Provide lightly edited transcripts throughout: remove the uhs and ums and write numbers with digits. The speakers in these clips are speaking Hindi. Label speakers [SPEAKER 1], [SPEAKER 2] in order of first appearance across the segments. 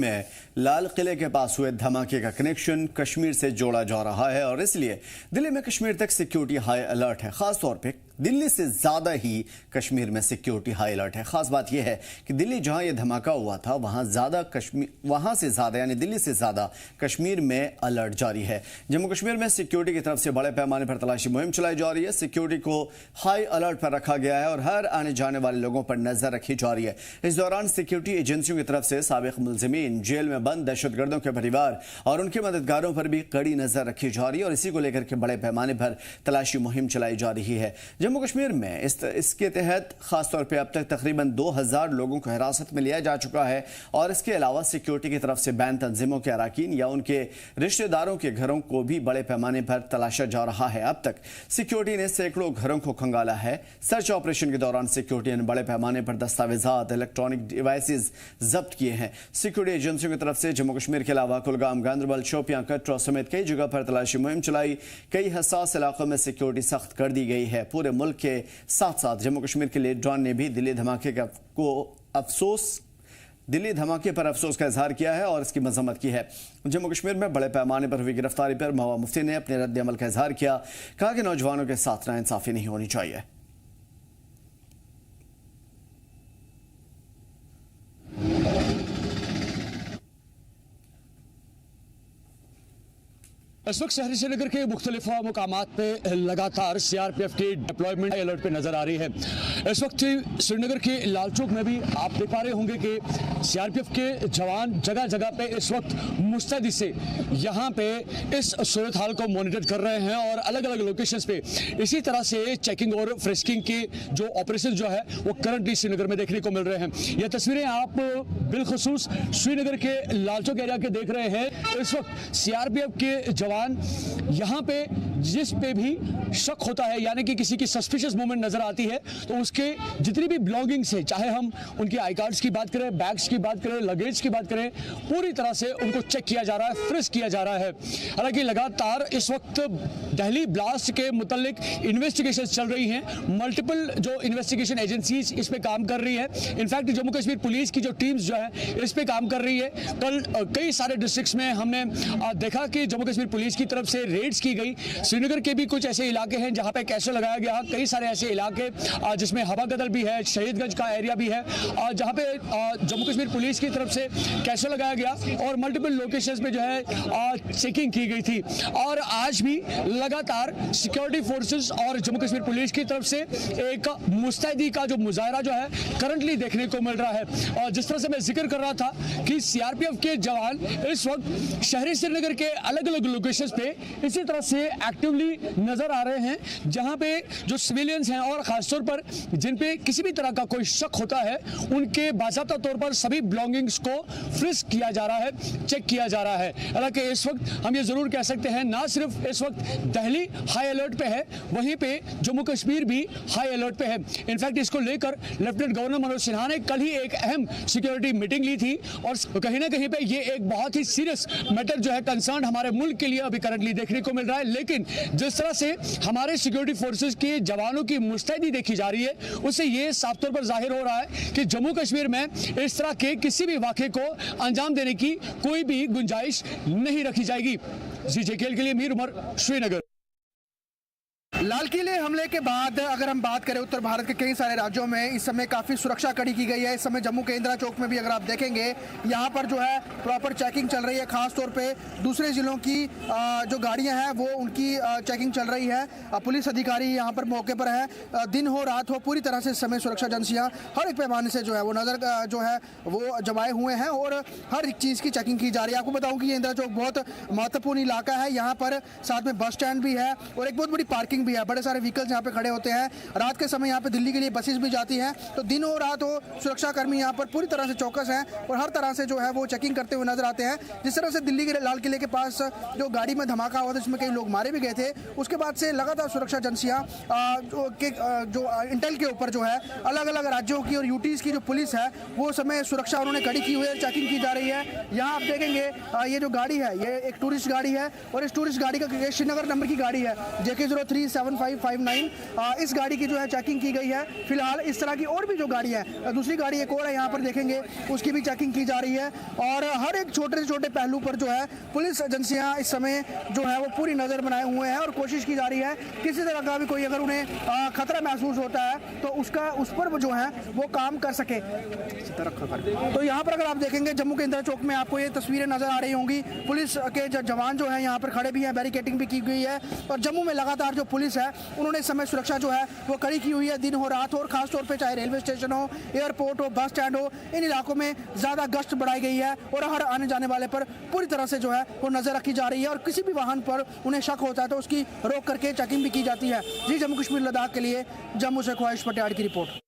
[SPEAKER 1] में लाल किले के पास हुए धमाके का कनेक्शन कश्मीर से जोड़ा जा रहा है और इसलिए दिल्ली में कश्मीर तक सिक्योरिटी हाई अलर्ट है। खासतौर पे दिल्ली से ज्यादा ही कश्मीर में सिक्योरिटी हाई अलर्ट है। खास बात यह है कि दिल्ली जहां यह धमाका हुआ था वहां से ज्यादा यानी दिल्ली से ज्यादा कश्मीर में अलर्ट जारी है। जम्मू कश्मीर में सिक्योरिटी की तरफ से बड़े पैमाने पर तलाशी मुहिम चलाई जा रही है। सिक्योरिटी को हाई अलर्ट पर रखा गया है और हर आने जाने वाले लोगों पर नजर रखी जा रही है। इस दौरान सिक्योरिटी एजेंसियों की तरफ से साबिक मुलजिमीन, जेल में बंद दहशतगर्दों के परिवार और उनके मददगारों पर भी कड़ी नजर रखी जा रही है और इसी को लेकर के बड़े पैमाने पर तलाशी मुहिम चलाई जा रही है। जम्मू कश्मीर में इसके तहत खासतौर पर अब तक तकरीबन 2000 लोगों को हिरासत में लिया जा चुका है और इसके अलावा सिक्योरिटी की तरफ से बैन तंजीमों के अरकान या उनके रिश्तेदारों के घरों को भी बड़े पैमाने पर तलाशा जा रहा है। अब तक सिक्योरिटी ने सैकड़ों घरों को खंगाला है। सर्च ऑपरेशन के दौरान सिक्योरिटी ने बड़े पैमाने पर दस्तावेजात, इलेक्ट्रॉनिक डिवाइसेस जब्त किए हैं। सिक्योरिटी एजेंसियों की तरफ से जम्मू कश्मीर के अलावा कुलगाम, गांदरबल, शोपियां, कटरा समेत कई जगह पर तलाशी मुहिम चलाई। कई हसास इलाकों में सिक्योरिटी सख्त कर दी गई है। पूरे मुल्क के साथ साथ जम्मू कश्मीर के लीडरान ने भी दिल्ली धमाके पर अफसोस का इजहार किया है और इसकी मजम्मत की है। जम्मू कश्मीर में बड़े पैमाने पर हुई गिरफ्तारी पर महबूबा मुफ्ती ने अपने रद्द अमल का इजहार किया। कहा कि नौजवानों के साथ नाइंसाफी नहीं होनी चाहिए।
[SPEAKER 2] इस वक्त शहरी श्रीनगर के मुख्तलिफ मुकामात पे लगातार सीआरपीएफ की डिप्लॉयमेंट अलर्ट पे नजर आ रही है। इस वक्त श्रीनगर के लाल चौक में भी आप देख पा रहे होंगे कि सीआरपीएफ के जवान जगह जगह पे इस वक्त मुस्तैदी से यहाँ पे इस सूरत हाल को मॉनिटर कर रहे हैं और अलग अलग लोकेशंस पे इसी तरह से चेकिंग और फ्रिस्किंग के जो ऑपरेशन जो है वो करंटली श्रीनगर में देखने को मिल रहे हैं। ये तस्वीरें आप बिलखसूस श्रीनगर के लाल चौक एरिया के देख रहे हैं। इस वक्त सीआरपीएफ के जवान यहाँ पे जिस पे भी शक होता है यानी कि किसी की सस्पिशियस मूवमेंट नजर आती है तो उसके जितनी भी बिलोंगिंग्स है, चाहे हम उनके आई कार्ड्स की बात करें, बैग्स की बात करें, लगेज की बात करें, पूरी तरह से उनको चेक किया जा रहा है, फ्रिस्क किया जा रहा है। हालांकि लगातार इस वक्त दिल्ली ब्लास्ट के मुतालिक इन्वेस्टिगेशन चल रही हैं। मल्टीपल जो इन्वेस्टिगेशन एजेंसीज इस पे काम कर रही है। इनफैक्ट जम्मू कश्मीर पुलिस की जो टीम्स जो है इस पे काम कर रही है। कल कई सारे डिस्ट्रिक्ट्स में हमने देखा कि जम्मू कश्मीर पुलिस की तरफ से रेड्स की गई। श्रीनगर के भी कुछ ऐसे इलाके हैं जहां पे कैसे लगाया गया। कई सारे ऐसे इलाके जिसमें हवा गदल भी है, शहीदगंज का एरिया भी है जहां पे जम्मू कश्मीर पुलिस की तरफ से कैसे लगाया गया और मल्टीपल लोकेशंस में जो है चेकिंग की गई थी। और आज भी लगातार सिक्योरिटी फोर्सेस और जम्मू कश्मीर पुलिस की तरफ से एक मुस्तैदी का जो मुजाहरा जो है करंटली देखने को मिल रहा है। और जिस तरह से मैं जिक्र कर रहा था कि सीआरपीएफ के जवान इस वक्त शहरी श्रीनगर के अलग अलग लोकेशंस पे इसी तरह से एक्टिवली नजर आ रहे हैं जहां पे जो सिविलियंस हैं और खासतौर पर जिन पे किसी भी तरह का कोई शक होता है उनके बाकायदा तौर पर सभी बिलोंगिंग्स को फ्रिस्क किया जा रहा है, चेक किया जा रहा है। हालांकि इस वक्त हम ये जरूर कह सकते हैं ना सिर्फ इस वक्त दिल्ली हाई अलर्ट पे है, वहीं पे जम्मू कश्मीर भी हाई अलर्ट पे है। इनफैक्ट इसको लेकर लेफ्टिनेंट गवर्नर मनोज सिन्हा ने कल ही एक अहम सिक्योरिटी मीटिंग ली थी और कहीं ना कहीं पे ये एक बहुत ही सीरियस मैटर जो है कंसर्न हमारे मुल्क के लिए अभी करंटली देखने को मिल रहा है। लेकिन जिस तरह से हमारे सिक्योरिटी फोर्सेस के जवानों की मुस्तैदी देखी जा रही है उससे ये साफ तौर पर जाहिर हो रहा है कि जम्मू कश्मीर में इस तरह के किसी भी वाक़े को अंजाम देने की कोई भी गुंजाइश नहीं रखी जाएगी। जीजेकेएल के लिए मीर उमर, श्रीनगर।
[SPEAKER 3] लाल किले हमले के बाद अगर हम बात करें उत्तर भारत के कई सारे राज्यों में इस समय काफ़ी सुरक्षा कड़ी की गई है। इस समय जम्मू के इंदिरा चौक में भी अगर आप देखेंगे यहाँ पर जो है प्रॉपर चेकिंग चल रही है। खास तौर पे दूसरे ज़िलों की जो गाड़ियाँ हैं वो उनकी चेकिंग चल रही है। पुलिस अधिकारी यहाँ पर मौके पर है। दिन हो रात हो पूरी तरह से इस समय सुरक्षा एजेंसियाँ हर एक पैमाने से जो है वो नज़र जो है वो जमाए हुए हैं और हर एक चीज़ की चेकिंग की जा रही है। आपको बताऊँ कि ये इंदिरा चौक बहुत महत्वपूर्ण इलाका है। यहाँ पर साथ में बस स्टैंड भी है और एक बहुत बड़ी पार्किंग भी है। बड़े सारे व्हीकल्स यहाँ पे खड़े होते हैं। रात के समय यहाँ पे दिल्ली के लिए बसेस भी जाती हैं। तो दिन हो रात हो सुरक्षाकर्मी यहाँ पर पूरी तरह से चौकस हैं और हर तरह से जो है वो चेकिंग करते हुए नजर आते हैं। जिस तरह से दिल्ली के लाल किले के पास जो गाड़ी में धमाका हुआ था जिसमें कई लोग मारे भी गए थे, उसके बाद से लगातार सुरक्षा एजेंसियाँ जो इंटेल के ऊपर जो है अलग अलग राज्यों की और यूटीज़ की जो पुलिस है वो समय सुरक्षा उन्होंने कड़ी की हुई है, चेकिंग की जा रही है। यहाँ आप देखेंगे ये जो गाड़ी है ये एक टूरिस्ट गाड़ी है और इस टूरिस्ट गाड़ी का श्रीनगर नंबर की गाड़ी है JK 037 7559 इस गाड़ी की जो है चेकिंग की गई है। फिलहाल इस तरह की और भी जो गाड़ी है, दूसरी गाड़ी एक और है यहाँ पर देखेंगे, उसकी भी चेकिंग की जा रही है। और हर एक छोटे से छोटे पहलू पर जो है पुलिस एजेंसियाँ इस समय जो है वो पूरी नज़र बनाए हुए हैं और कोशिश की जा रही है किसी तरह का भी कोई अगर उन्हें खतरा महसूस होता है तो उस पर जो है वो काम कर सके। तो यहाँ पर अगर आप देखेंगे जम्मू के इंदिरा चौक में आपको ये तस्वीरें नजर आ रही होंगी। पुलिस के जवान जो है यहाँ पर खड़े भी हैं, बैरिकेटिंग भी की गई है। और जम्मू में लगातार जो पुलिस है उन्होंने इस समय सुरक्षा जो है वो कड़ी की हुई है, दिन हो रात हो। और खासतौर पर चाहे रेलवे स्टेशन हो, एयरपोर्ट हो, बस स्टैंड हो, इन इलाकों में ज़्यादा गश्त बढ़ाई गई है और हर आने जाने वाले पर पूरी तरह से जो है वो नजर रखी जा रही है। और किसी भी वाहन पर उन्हें शक होता है तो उसकी रोक करके चेकिंग भी की जाती है। जी, जम्मू कश्मीर लद्दाख के लिए जम्मू से ख्वाहिश पटियाड़ की रिपोर्ट।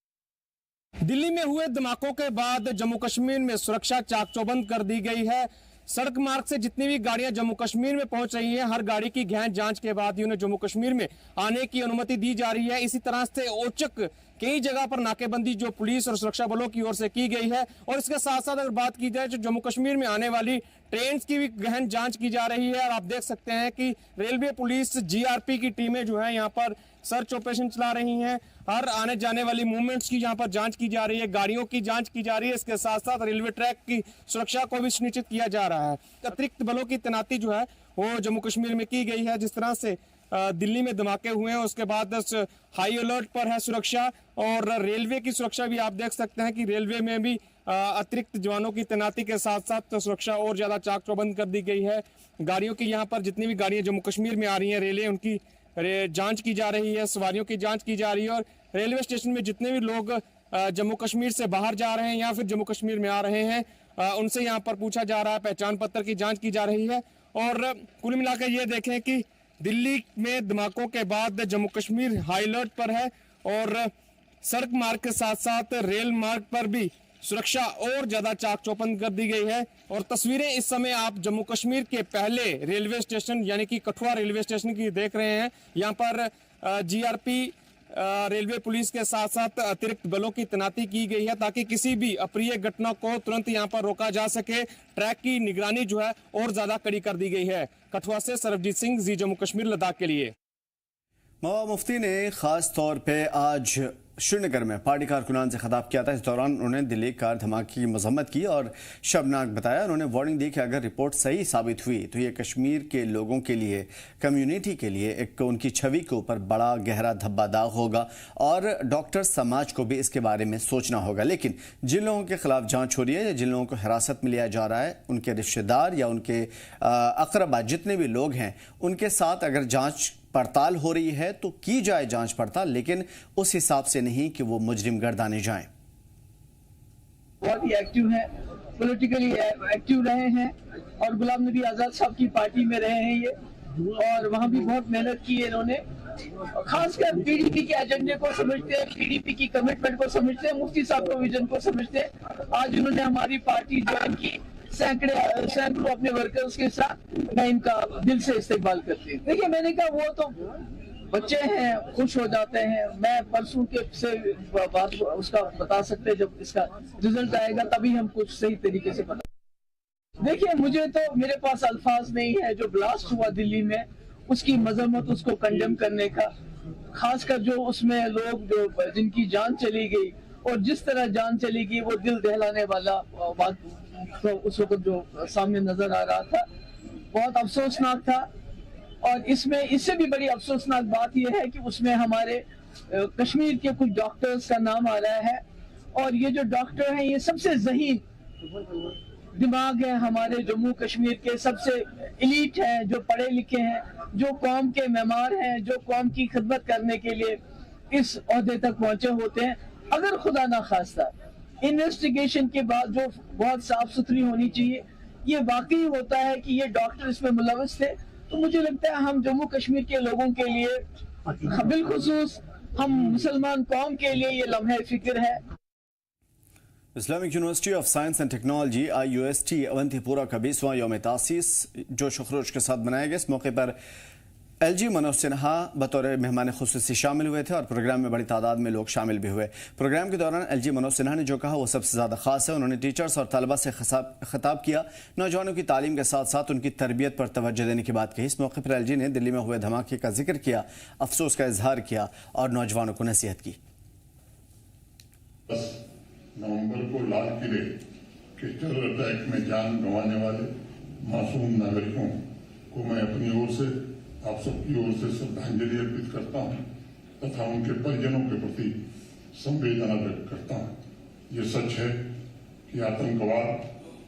[SPEAKER 4] दिल्ली में हुए धमाकों के बाद जम्मू कश्मीर में सुरक्षा चाक चौबंद कर दी गई है। सड़क मार्ग से जितनी भी गाड़ियां जम्मू कश्मीर में पहुंच रही हैं, हर गाड़ी की गहन जांच के बाद ही उन्हें जम्मू कश्मीर में आने की अनुमति दी जा रही है। इसी तरह से औचक कई जगह पर नाकेबंदी जो पुलिस और सुरक्षा बलों की ओर से की गई है। और इसके साथ साथ अगर बात की जाए तो जम्मू कश्मीर में आने वाली ट्रेन की भी गहन जांच की जा रही है। और आप देख सकते हैं कि रेलवे पुलिस, जीआरपी की टीमें जो है यहाँ पर सर्च ऑपरेशन चला रही हैं। हर आने जाने वाली मूवमेंट्स की यहाँ पर जांच की जा रही है, गाड़ियों की जांच की जा रही है। इसके साथ साथ रेलवे ट्रैक की सुरक्षा को भी सुनिश्चित किया जा रहा है। अतिरिक्त बलों की तैनाती जो है वो जम्मू कश्मीर में की गई है। जिस तरह से दिल्ली में धमाके हुए हैं उसके बाद हाई अलर्ट पर है सुरक्षा। और रेलवे की सुरक्षा भी आप देख सकते हैं कि रेलवे में भी अतिरिक्त जवानों की तैनाती के साथ साथ सुरक्षा और ज्यादा चाक चौबंद कर दी गई है। गाड़ियों की यहाँ पर जितनी भी गाड़ियां जम्मू कश्मीर में आ रही हैं रेलें, उनकी जांच की जा रही है, सवारियों की जांच की जा रही है। और रेलवे स्टेशन में जितने भी लोग जम्मू कश्मीर से बाहर जा रहे हैं या फिर जम्मू कश्मीर में आ रहे हैं उनसे यहाँ पर पूछा जा रहा है, पहचान पत्र की जांच की जा रही है। और कुल मिलाकर ये देखें कि दिल्ली में धमाकों के बाद जम्मू कश्मीर हाई अलर्ट पर है और सड़क मार्ग के साथ साथ रेल मार्ग पर भी सुरक्षा और ज्यादा चाक चौबंद कर दी गई है। और तस्वीरें इस समय आप जम्मू कश्मीर के पहले रेलवे स्टेशन यानी कि कठुआ रेलवे स्टेशन की देख रहे हैं। यहाँ पर जीआरपी रेलवे पुलिस के साथ साथ अतिरिक्त बलों की तैनाती की गई है ताकि किसी भी अप्रिय घटना को तुरंत यहाँ पर रोका जा सके। ट्रैक की निगरानी जो है और ज्यादा कड़ी कर दी गई है। कठुआ से सरबजीत सिंह, जी जम्मू कश्मीर लद्दाख के लिए।
[SPEAKER 1] महबूबा मुफ्ती ने खास तौर पे आज श्रीनगर में पार्टी कारकुनान से खिताब किया था। इस दौरान उन्होंने दिल्ली कार धमाके की मजम्मत की और शर्मनाक बताया। उन्होंने वार्निंग दी कि अगर रिपोर्ट सही साबित हुई तो ये कश्मीर के लोगों के लिए, कम्युनिटी के लिए एक उनकी छवि के ऊपर बड़ा गहरा धब्बा दाग होगा और डॉक्टर समाज को भी इसके बारे में सोचना होगा। लेकिन जिन लोगों के खिलाफ जांच हो रही है या जिन लोगों को हिरासत में लिया जा रहा है, उनके रिश्तेदार या उनके अकरबा जितने भी लोग हैं, उनके साथ अगर जांच पड़ताल हो रही है तो की जाए जांच पड़ताल, लेकिन उस हिसाब से नहीं कि वो मुजरिम गर्दाने जाएं।
[SPEAKER 5] बहुत ही एक्टिव हैं, पॉलिटिकली एक्टिव रहे हैं और गुलाम नबी आजाद साहब की पार्टी में रहे हैं ये, और वहाँ भी बहुत मेहनत की है इन्होंने। खासकर पीडीपी के एजेंडे को समझते हैं, पीडीपी की कमिटमेंट को समझते हैं, मुफ्ती साहब को विजन को समझते हैं। आज उन्होंने हमारी पार्टी ज्वाइन की, सैकड़ों अपने वर्कर्स के साथ, मैं इनका दिल से इस्तेमाल करती हूँ। देखिए, मैंने कहा वो तो बच्चे हैं, खुश हो जाते हैं। मैं परसों के से बात उसका बता सकते हैं, जब इसका रिजल्ट आएगा तभी हम कुछ सही तरीके से बता। देखिए, मुझे तो मेरे पास अल्फाज नहीं है। जो ब्लास्ट हुआ दिल्ली में उसकी मजम्मत, उसको कंडेम करने का, खासकर जो उसमें लोग जो जिनकी जान चली गई और जिस तरह जान चली गई वो दिल दहलाने वाला बात तो उस वक्त जो सामने नजर आ रहा था, बहुत अफसोसनाक था। और इसमें इससे भी बड़ी अफसोसनाक बात यह है कि उसमें हमारे कश्मीर के कुछ डॉक्टर्स का नाम आ रहा है। और ये जो डॉक्टर हैं ये सबसे ज़हीन दिमाग है हमारे जम्मू कश्मीर के, सबसे एलीट हैं, जो पढ़े लिखे हैं, जो कौम के मेमार हैं, जो कौम की खिदमत करने के लिए इस ओहदे तक पहुंचे होते हैं। अगर खुदा ना खास्ता इन्वेस्टिगेशन के बाद जो बहुत साफ सुथरी होनी चाहिए, ये वाकई होता है कि ये डॉक्टर इसमें मुलविस थे, तो मुझे लगता है हम जम्मू कश्मीर के लोगों के लिए, बिलखुसूस हम मुसलमान कौम के लिए ये लम्हे फिक्र है।
[SPEAKER 1] Islamic University of Science and Technology IUST Awantipora का 20वां यौम तासीस जोश खरोश के साथ मनाया गया। इस मौके पर एलजी मनोज सिन्हा बतौर मेहमान खुसूसी शामिल हुए थे और प्रोग्राम में बड़ी तादाद में लोग शामिल भी हुए। प्रोग्राम के दौरान एलजी मनोज सिन्हा ने जो कहा वो सबसे ज़्यादा खास है। उन्होंने टीचर्स और तलबा से खिताब किया, नौजवानों की तालीम के साथ साथ उनकी तरबियत पर तवज्जो देने की बात कही। इस मौके पर एलजी ने दिल्ली में हुए धमाके का जिक्र किया, अफसोस का इजहार किया और नौजवानों को नसीहत की।
[SPEAKER 6] नवंबर को लाल किले के टेरर अटैक में जान गंवाने वाले मासूम नागरिकों को मैं अपनी ओर से, आप सबकी ओर से श्रद्धांजलि अर्पित करता हूं तथा उनके परिजनों के प्रति संवेदना व्यक्त करता हूं। ये सच है कि आतंकवाद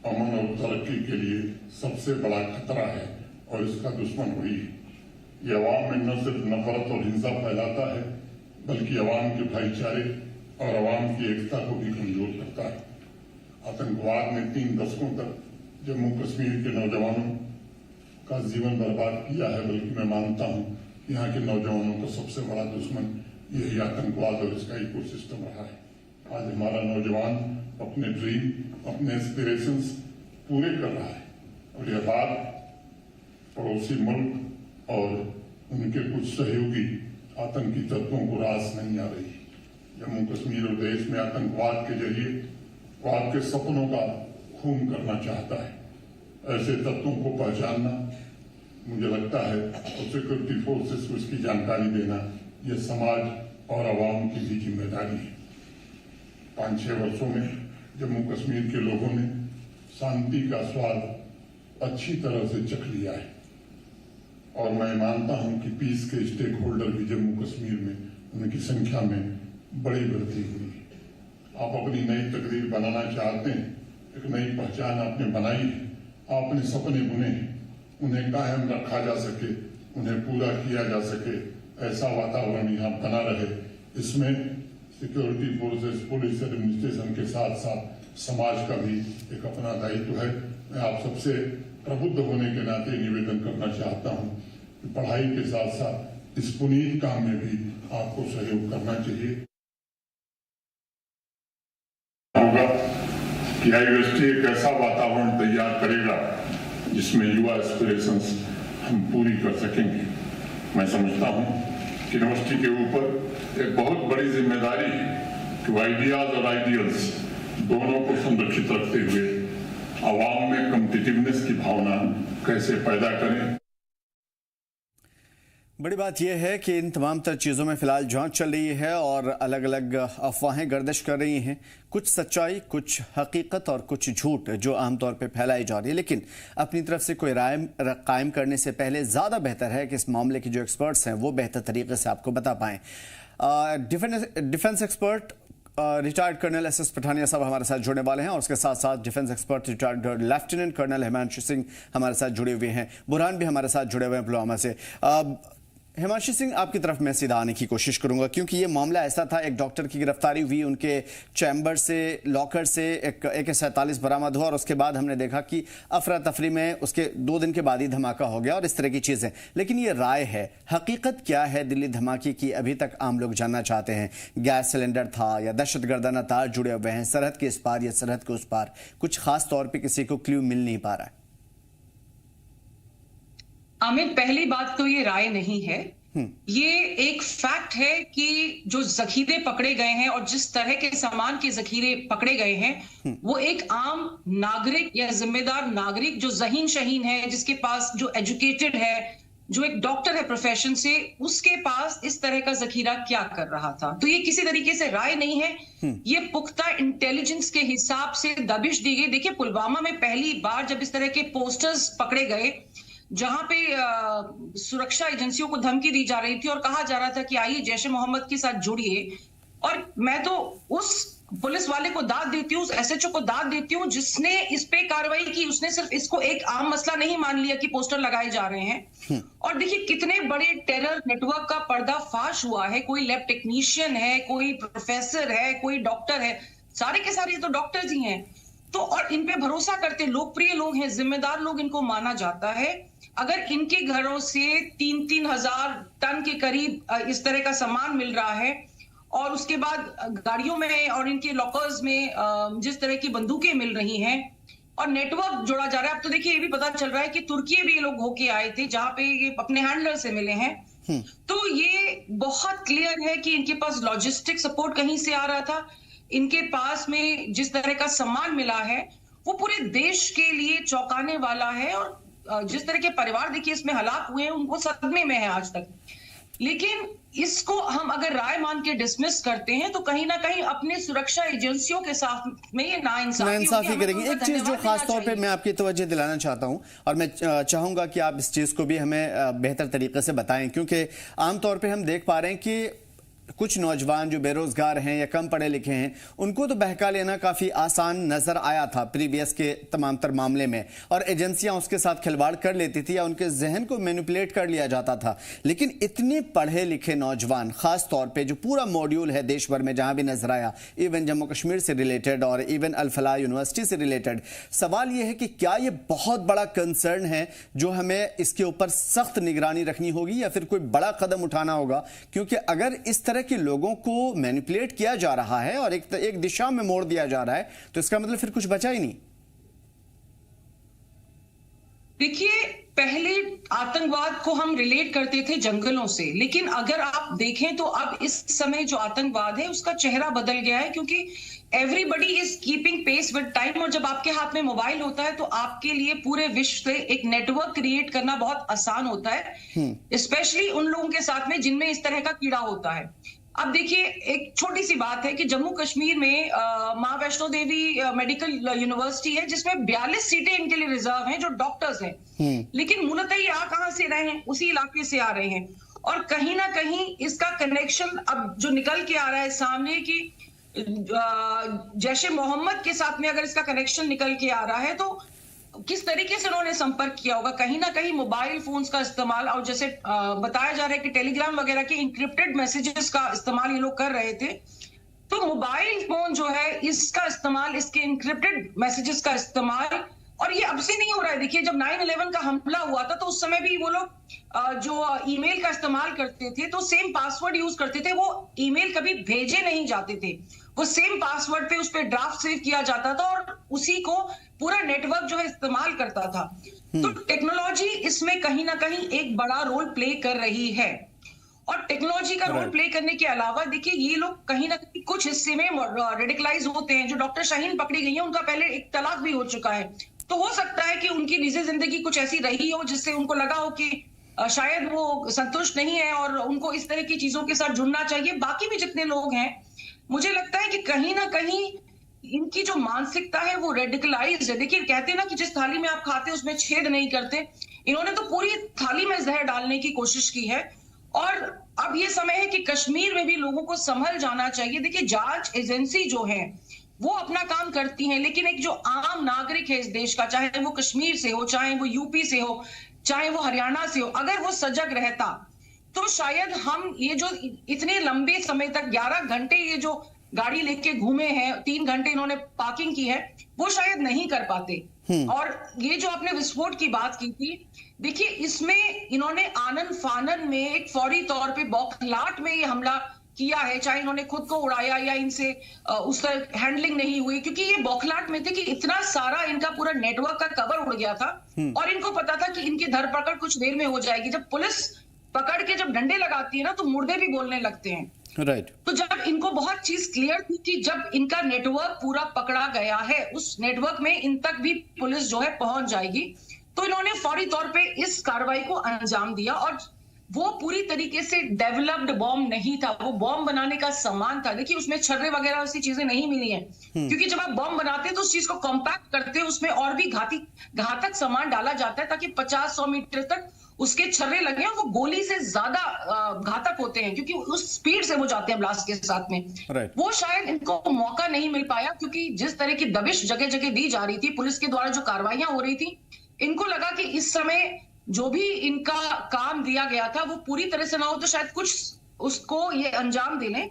[SPEAKER 6] अमन और तरक्की के लिए सबसे बड़ा खतरा है और इसका दुश्मन वही है। ये अवाम में न सिर्फ नफरत और हिंसा फैलाता है बल्कि अवाम के भाईचारे और अवाम की एकता को भी कमजोर करता है। आतंकवाद ने 3 दशकों तक जम्मू कश्मीर के नौजवानों का जीवन बर्बाद किया है, बल्कि मैं मानता हूं यहाँ के नौजवानों का सबसे बड़ा दुश्मन यही आतंकवाद और इसका इकोसिस्टम रहा है। आज हमारा नौजवान अपने ड्रीम, अपने एस्पिरेशंस पूरे कर रहा है और यह बात पड़ोसी मुल्क और उनके कुछ सहयोगी आतंकी तत्वों को रास नहीं आ रही। जम्मू कश्मीर और देश में आतंकवाद के जरिए वो आपके सपनों का खून करना चाहता है। ऐसे तत्वों को पहचानना, मुझे लगता है, और सिक्योरिटी फोर्सेस को इसकी जानकारी देना ये समाज और आवाम की भी जिम्मेदारी है। 5-6 वर्षों में जम्मू कश्मीर के लोगों ने शांति का स्वाद अच्छी तरह से चख लिया है और मैं मानता हूं कि पीस के स्टेक होल्डर भी जम्मू कश्मीर में उनकी संख्या में बड़ी वृद्धि हुई है। आप अपनी नई तकदीर बनाना चाहते हैं, एक नई पहचान आपने बनाई है, आपने सपने बुने, उन्हें कायम रखा जा सके, उन्हें पूरा किया जा सके, ऐसा वातावरण यहाँ बना रहे। इसमें सिक्योरिटी फोर्सेस, पुलिस, एडमिनिस्ट्रेशन के साथ साथ समाज का भी एक अपना दायित्व है। मैं आप सबसे प्रबुद्ध होने के नाते निवेदन करना चाहता हूँ कि पढ़ाई के साथ साथ इस पुनीत काम में भी आपको सहयोग करना चाहिए। कि यूनिवर्सिटी एक ऐसा वातावरण तैयार करेगा जिसमें युवा एस्पिरेशंस हम पूरी कर सकेंगे। मैं समझता हूं कि यूनिवर्सिटी के ऊपर एक बहुत बड़ी जिम्मेदारी है कि आइडियाज और आइडियल्स दोनों को संरक्षित रखते हुए आवाम में कॉम्पिटिटिवनेस की भावना कैसे पैदा करें।
[SPEAKER 1] बड़ी बात यह है कि इन तमाम तर चीज़ों में फ़िलहाल जांच चल रही है और अलग अलग अफवाहें गर्दिश कर रही हैं, कुछ सच्चाई, कुछ हकीकत और कुछ झूठ जो आमतौर पे फैलाई जा रही है। लेकिन अपनी तरफ से कोई राय कायम करने से पहले ज़्यादा बेहतर है कि इस मामले के जो एक्सपर्ट्स हैं वो बेहतर तरीके से आपको बता पाएँ। Defence expert retired colonel S Pathania साहब हमारे साथ जुड़ने वाले हैं और उसके साथ साथ defence expert retired lieutenant colonel Himanshu Singh हमारे साथ जुड़े हुए हैं। बुरहान भी हमारे साथ जुड़े हुए हैं पुलवामा से। हिमांशु सिंह, आपकी तरफ मैं सीधा आने की कोशिश करूंगा क्योंकि ये मामला ऐसा था, एक डॉक्टर की गिरफ्तारी हुई, उनके चैम्बर से, लॉकर से एक AK-47 बरामद हुआ और उसके बाद हमने देखा कि अफरा तफरी में उसके 2 दिन के बाद ही धमाका हो गया और इस तरह की चीज़ें। लेकिन ये राय है, हकीकत क्या है दिल्ली धमाके की अभी तक आम लोग जानना चाहते हैं। गैस सिलेंडर था या दहशतगर्दाना तार जुड़े हुए हैं सरहद के इस पार या सरहद के उस पार, कुछ खास तौर पर किसी को क्ल्यू मिल नहीं पा रहा है।
[SPEAKER 7] आमिर, पहली बात तो ये राय नहीं है, ये एक फैक्ट है कि जो जखीरे पकड़े गए हैं और जिस तरह के सामान के जखीरे पकड़े गए हैं वो एक आम नागरिक या जिम्मेदार नागरिक जो ज़हीन शहीन है, जिसके पास, जो एजुकेटेड है, जो एक डॉक्टर है प्रोफेशन से, उसके पास इस तरह का जखीरा क्या कर रहा था। तो ये किसी तरीके से राय नहीं है, ये पुख्ता इंटेलिजेंस के हिसाब से दबिश दी गई। देखिए, पुलवामा में पहली बार जब इस तरह के पोस्टर्स पकड़े गए जहां पे सुरक्षा एजेंसियों को धमकी दी जा रही थी और कहा जा रहा था कि आइए जैश ए मोहम्मद के साथ जुड़िए, और मैं तो उस पुलिस वाले को दाद देती हूँ, उस SHO को दाद देती हूँ जिसने इस पे कार्रवाई की। उसने सिर्फ इसको एक आम मसला नहीं मान लिया कि पोस्टर लगाए जा रहे हैं। और देखिए कितने बड़े टेरर नेटवर्क का पर्दाफाश हुआ है। कोई लैब टेक्नीशियन है, कोई प्रोफेसर है, कोई डॉक्टर है, सारे के सारे तो डॉक्टर्स ही हैं। तो और इन पे भरोसा करते लोकप्रिय लोग हैं, जिम्मेदार लोग इनको माना जाता है। अगर इनके घरों से 3-3 हजार टन के करीब इस तरह का सामान मिल रहा है और उसके बाद गाड़ियों में और इनके लॉकर्स में जिस तरह की बंदूकें मिल रही हैं, और नेटवर्क जोड़ा जा रहा है। अब तो देखिए ये भी पता चल रहा है कि तुर्की भी ये लोग होके आए थे, जहां पे ये अपने हैंडलर से मिले हैं। तो ये बहुत क्लियर है कि इनके पास लॉजिस्टिक सपोर्ट कहीं से आ रहा था। इनके पास में जिस तरह का सम्मान मिला है वो पूरे देश के लिए चौंकाने वाला है। और जिस तरह के परिवार देखिए इसमें हलाक हुए हैं, उनको सदमे में है आज तक। लेकिन इसको हम अगर राय मान के डिसमिस करते हैं तो कहीं ना कहीं अपने सुरक्षा एजेंसियों के साथ में ये
[SPEAKER 1] नाइंसाफी करेंगी। एक चीज जो खास तौर पे मैं आपकी तवज्जो दिलाना चाहता हूं, और मैं चाहूंगा कि आप इस चीज को भी हमें बेहतर तरीके से बताएं, क्योंकि आमतौर पे हम देख पा रहे हैं कि कुछ नौजवान जो बेरोजगार हैं या कम पढ़े लिखे हैं, उनको तो बहका लेना काफी आसान नजर आया था प्रीवियस के तमाम तर मामले में, और एजेंसियां उसके साथ खिलवाड़ कर लेती थी या उनके जहन को मैनिपुलेट कर लिया जाता था। लेकिन इतने पढ़े लिखे नौजवान, खास तौर पे जो पूरा मॉड्यूल है देश भर में जहां भी नजर आया, इवन जम्मू कश्मीर से रिलेटेड और इवन अल-फलाह यूनिवर्सिटी से रिलेटेड, सवाल यह है कि क्या ये बहुत बड़ा कंसर्न है जो हमें इसके ऊपर सख्त निगरानी रखनी होगी या फिर कोई बड़ा कदम उठाना होगा? क्योंकि अगर इस तरह कि लोगों को मैनिपुलेट किया जा रहा है और एक दिशा में मोड़ दिया जा रहा है, तो इसका मतलब फिर कुछ बचा ही नहीं।
[SPEAKER 7] देखिए, पहले आतंकवाद को हम रिलेट करते थे जंगलों से, लेकिन अगर आप देखें तो अब इस समय जो आतंकवाद है उसका चेहरा बदल गया है, क्योंकि everybody is keeping pace with time. और जब आपके हाथ में मोबाइल होता है तो आपके लिए पूरे विश्व से एक नेटवर्क क्रिएट करना बहुत आसान होता है, स्पेशली उन लोगों के साथ में जिनमें इस तरह का कीड़ा होता है। अब देखिए, एक छोटी सी बात है कि जम्मू कश्मीर में मां वैष्णो देवी मेडिकल यूनिवर्सिटी है, जिसमें 42 सीटें इनके लिए रिजर्व हैं जो डॉक्टर्स हैं। लेकिन मूलतः ये आ कहां से रहे हैं? उसी इलाके से आ रहे हैं। और कहीं ना कहीं इसका कनेक्शन अब जो निकल के आ रहा है सामने की जैश ए मोहम्मद के साथ में, अगर इसका कनेक्शन निकल के आ रहा है तो किस तरीके से उन्होंने संपर्क किया होगा? कहीं ना कहीं मोबाइल फोन्स का इस्तेमाल, और जैसे बताया जा रहा है कि टेलीग्राम वगैरह के इंक्रिप्टेड मैसेजेस का इस्तेमाल ये लोग कर रहे थे। तो मोबाइल फोन जो है इसका इस्तेमाल, इसके इंक्रिप्टेड मैसेजेस का इस्तेमाल, और ये अब से नहीं हो रहा है। देखिए, जब 9/11 का हमला हुआ था तो उस समय भी वो लोग जो ईमेल का इस्तेमाल करते थे तो सेम पासवर्ड यूज करते थे। वो ईमेल कभी भेजे नहीं जाते थे, वो सेम पासवर्ड पे उस पर ड्राफ्ट सेव किया जाता था और उसी को पूरा नेटवर्क जो है इस्तेमाल करता था। तो टेक्नोलॉजी इसमें कहीं ना कहीं एक बड़ा रोल प्ले कर रही है। और टेक्नोलॉजी का रोल प्ले करने के अलावा देखिए, ये लोग कहीं ना कहीं कुछ हिस्से में रेडिकलाइज होते हैं। जो डॉक्टर शाहीन पकड़ी गई है, उनका पहले एक तलाक भी हो चुका है। तो हो सकता है कि उनकी निजी जिंदगी कुछ ऐसी रही हो जिससे उनको लगा हो कि शायद वो संतुष्ट नहीं है और उनको इस तरह की चीजों के साथ जुड़ना चाहिए। बाकी भी जितने लोग हैं, मुझे लगता है कि कहीं ना कहीं इनकी जो मानसिकता है वो रेडिकलाइज्ड है। देखिए, कहते हैं ना कि जिस थाली में आप खाते हैं उसमें छेद नहीं करते। इन्होंने तो पूरी थाली में जहर डालने की कोशिश की है। और अब ये समय है कि कश्मीर में भी लोगों को संभल जाना चाहिए। देखिए, जांच एजेंसी जो है वो अपना काम करती हैं, लेकिन एक जो आम नागरिक है इस देश का, चाहे वो कश्मीर से हो, चाहे वो यूपी से हो, चाहे वो हरियाणा से हो, अगर वो सजग रहता तो शायद हम ये जो इतने लंबे समय तक 11 घंटे ये जो गाड़ी लेके घूमे हैं, 3 घंटे इन्होंने पार्किंग की है, वो शायद नहीं कर पाते। और ये जो आपने विस्फोट की बात की थी, देखिए इसमें इन्होंने आनन फानन में एक फौरी तौर पे बौखलाहट में ये हमला किया है। चाहे इन्होंने खुद को उड़ाया या इनसे उस तरह हैंडलिंग नहीं हुई, क्योंकि ये बौखलाहट में थे कि इतना सारा इनका पूरा नेटवर्क का कवर उड़ गया था और इनको पता था कि इनकी धरपकड़ कुछ देर में हो जाएगी। जब पुलिस पकड़ के जब डंडे लगाती है ना, तो मुर्दे भी बोलने लगते हैं।
[SPEAKER 1] राइट।
[SPEAKER 7] तो जब इनको बहुत चीज क्लियर थी कि जब इनका नेटवर्क पूरा पकड़ा गया है, उस नेटवर्क में इन तक भी पुलिस जो है पहुंच जाएगी, तो इन्होंने फौरी तौर पे इस कार्रवाई को अंजाम दिया। और वो पूरी तरीके से डेवलप्ड बॉम्ब नहीं था, वो बॉम्ब बनाने का सामान था। देखिए, उसमें छर्रे वगैरह ऐसी चीजें नहीं मिली हैं, क्योंकि जब आप बॉम्ब बनाते हैं तो उस चीज को कॉम्पैक्ट करते हैं, उसमें और भी घातक सामान डाला जाता है ताकि 50-100 मीटर तक उसके छर्रे लगे और वो गोली से ज्यादा घातक होते हैं, क्योंकि उस स्पीड से वो जाते हैं ब्लास्ट के साथ में। वो शायद इनको मौका नहीं मिल पाया, क्योंकि जिस तरह की दबिश जगह जगह दी जा रही थी, पुलिस के द्वारा जो कार्रवाइयां हो रही थी, इनको लगा कि इस समय जो भी इनका काम दिया गया था वो पूरी तरह से ना हो, तो शायद कुछ उसको ये अंजाम दे लें।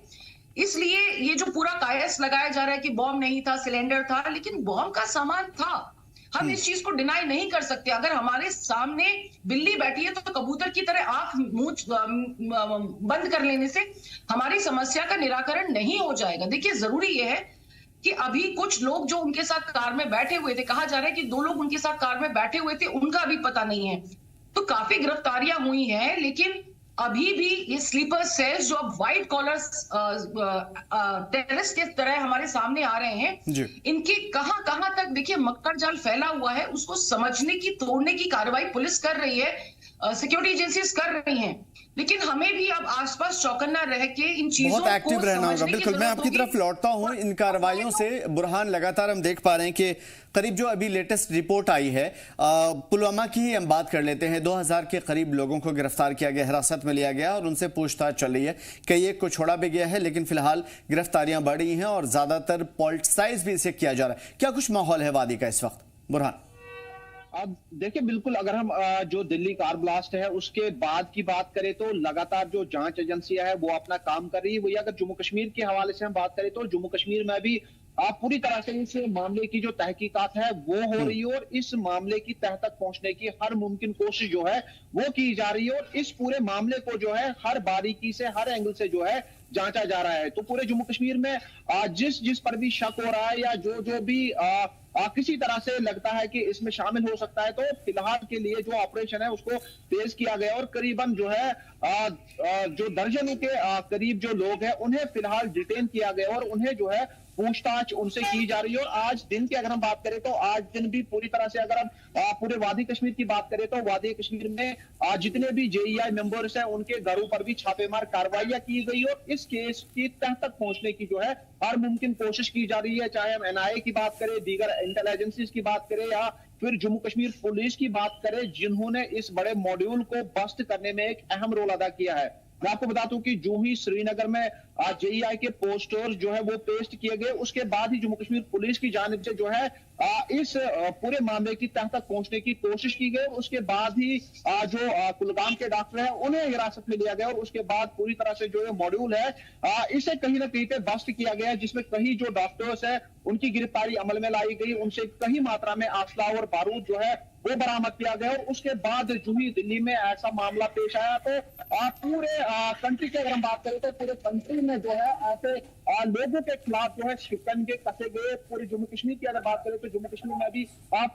[SPEAKER 7] इसलिए ये जो पूरा कायस लगाया जा रहा है कि बॉम्ब नहीं था, सिलेंडर था, लेकिन बॉम्ब का सामान था। हम इस चीज को डिनाई नहीं कर सकते। अगर हमारे सामने बिल्ली बैठी है तो कबूतर की तरह आंख मुंह बंद कर लेने से हमारी समस्या का निराकरण नहीं हो जाएगा। देखिए, जरूरी यह है कि अभी कुछ लोग जो उनके साथ कार में बैठे हुए थे, कहा जा रहा है कि 2 लोग उनके साथ कार में बैठे हुए थे, उनका अभी पता नहीं है। तो काफी गिरफ्तारियां हुई हैं, लेकिन अभी भी ये स्लीपर सेल्स जो अब व्हाइट कॉलर्स टेररिस्ट की तरह हमारे सामने आ रहे हैं, इनके कहां तक देखिए मक्कर जाल फैला हुआ है, उसको समझने की, तोड़ने की कार्रवाई पुलिस कर रही है, सिक्योरिटी एजेंसीज कर रही हैं, लेकिन हमें भी अब आसपास चौकन्ना रह के इन चीजों
[SPEAKER 1] बहुत एक्टिव
[SPEAKER 7] को
[SPEAKER 1] रहना होगा।
[SPEAKER 7] समझने की
[SPEAKER 1] बिल्कुल, मैं
[SPEAKER 7] जरूरत
[SPEAKER 1] आपकी
[SPEAKER 7] होगी।
[SPEAKER 1] तरफ लौटता हूं इन कार्रवाइयों से। बुरहान, लगातार हम देख पा रहे हैं कि करीब जो अभी लेटेस्ट रिपोर्ट आई है, पुलवामा की ही हम बात कर लेते हैं। 2000 के करीब लोगों को गिरफ्तार किया गया, हिरासत में लिया गया और उनसे पूछताछ चल रही है। कई एक को छोड़ा भी गया है, लेकिन फिलहाल गिरफ्तारियां बढ़ी हैं और ज्यादातर पॉलिटिसाइज भी इसे किया जा रहा है। क्या कुछ माहौल है वादी का इस वक्त, बुरहान?
[SPEAKER 8] अब देखिए, बिल्कुल अगर हम जो दिल्ली कार ब्लास्ट है उसके बाद की बात करें तो लगातार जो जांच एजेंसियां है वो अपना काम कर रही है। वही अगर जम्मू कश्मीर के हवाले से हम बात करें तो जम्मू कश्मीर में भी पूरी तरह से इस मामले की जो तहकीकात है वो हो रही है और इस मामले की तह तक पहुंचने की हर मुमकिन कोशिश जो है वो की जा रही है और इस पूरे मामले को जो है हर बारीकी से, हर एंगल से जो है जांचा जा रहा है। तो पूरे जम्मू कश्मीर में जिस पर भी शक हो रहा है या जो भी किसी तरह से लगता है कि इसमें शामिल हो सकता है, तो फिलहाल के लिए जो ऑपरेशन है उसको तेज किया गया और करीबन जो है जो दर्जनों के करीब जो लोग हैं उन्हें फिलहाल डिटेन किया गया और उन्हें जो है पूछताछ उनसे की जा रही है। और आज दिन की अगर हम बात करें तो आज दिन भी पूरी तरह से, अगर हम पूरे वादी कश्मीर की बात करें तो वादी कश्मीर में जितने भी जेईआई मेंबर्स हैं उनके घरों पर भी छापेमार कार्रवाइयां की गई और इस केस की तह तक पहुंचने की जो है हर मुमकिन कोशिश की जा रही है। चाहे हम एनआईए की बात करें, दीगर इंटेल एजेंसीज की बात करें या फिर जम्मू कश्मीर पुलिस की बात करें, जिन्होंने इस बड़े मॉड्यूल को बस्ट करने में एक अहम रोल अदा किया है। मैं आपको बता दूं कि जो ही श्रीनगर में जेईआई के पोस्टर्स जो है वो पेस्ट किए गए, उसके बाद ही जम्मू कश्मीर पुलिस की जानिब से जो है इस पूरे मामले की तह तक पहुंचने की कोशिश की गई। उसके बाद ही जो कुलगाम के डॉक्टर हैं उन्हें हिरासत में लिया गया और उसके बाद पूरी तरह से जो मॉड्यूल है इसे कहीं ना कहीं पे बस्ट किया गया, जिसमें कहीं जो डॉक्टर्स है उनकी गिरफ्तारी अमल में लाई गई, उनसे कहीं मात्रा में असला और बारूद जो है वो बरामद किया गया। और उसके बाद जो ही दिल्ली में ऐसा मामला पेश आया तो पूरे कंट्री की अगर हम बात करें तो पूरे कंट्री में जो है ऐसे लोगों के खिलाफ जो है शिकंजे कसे गए। पूरे जम्मू कश्मीर की अगर बात करें तो जम्मू कश्मीर में भी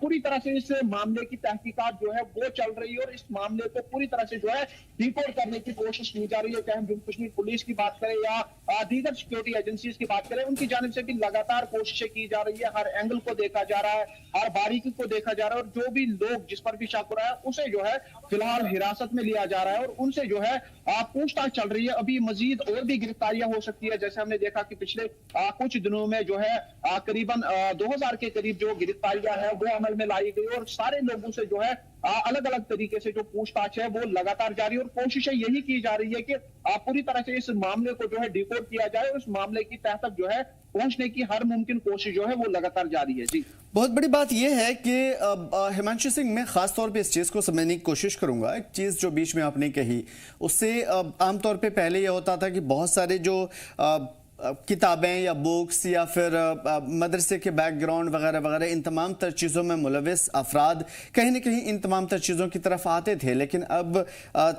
[SPEAKER 8] पूरी तरह से इस मामले की तहकीकात जो है वो चल रही है और इस मामले को पूरी तरह से जो है डिकोड करने की कोशिश की जा रही है। चाहे हम जम्मू कश्मीर पुलिस की बात करें या दीगर सिक्योरिटी एजेंसीज की बात करें, उनकी जानिब से भी लगातार कोशिशें की जा रही है। हर एंगल को देखा जा रहा है, हर बारीकी को देखा जा रहा है और जो भी लोग जिस पर भी शक हो रहा है उसे जो है फिलहाल हिरासत में लिया जा रहा है और उनसे जो है पूछताछ चल रही है। अभी मजीद और भी गिरफ्तारियां हो सकती है। जैसे हमने देखा कि पिछले कुछ दिनों में जो है करीबन 2000 के करीब जो गिरफ्तारियां है वो अमल में लाई गई और सारे लोगों से जो है अलग अलग तरीके से जो पूछताछ है वो लगातार जारी और कोशिशें यही की जा रही है कि पूरी तरह से इस मामले को जो है डिकोड किया जाए और इस मामले की तह तक जो है पहुंचने की हर मुमकिन कोशिश जो है वो लगातार जारी है। जी,
[SPEAKER 1] बहुत बड़ी बात यह है कि हिमांशु सिंह, मैं खास तौर पे इस चीज को समझने की कोशिश करूंगा। एक चीज जो बीच में आपने कही उससे आमतौर पे पहले यह होता था कि बहुत सारे जो किताबें या बुक्स या फिर मदरसे के बैकग्राउंड वगैरह वगैरह इन तमाम तर चीज़ों में मुलविस अफराद कहीं ना कहीं इन तमाम तर चीज़ों की तरफ आते थे, लेकिन अब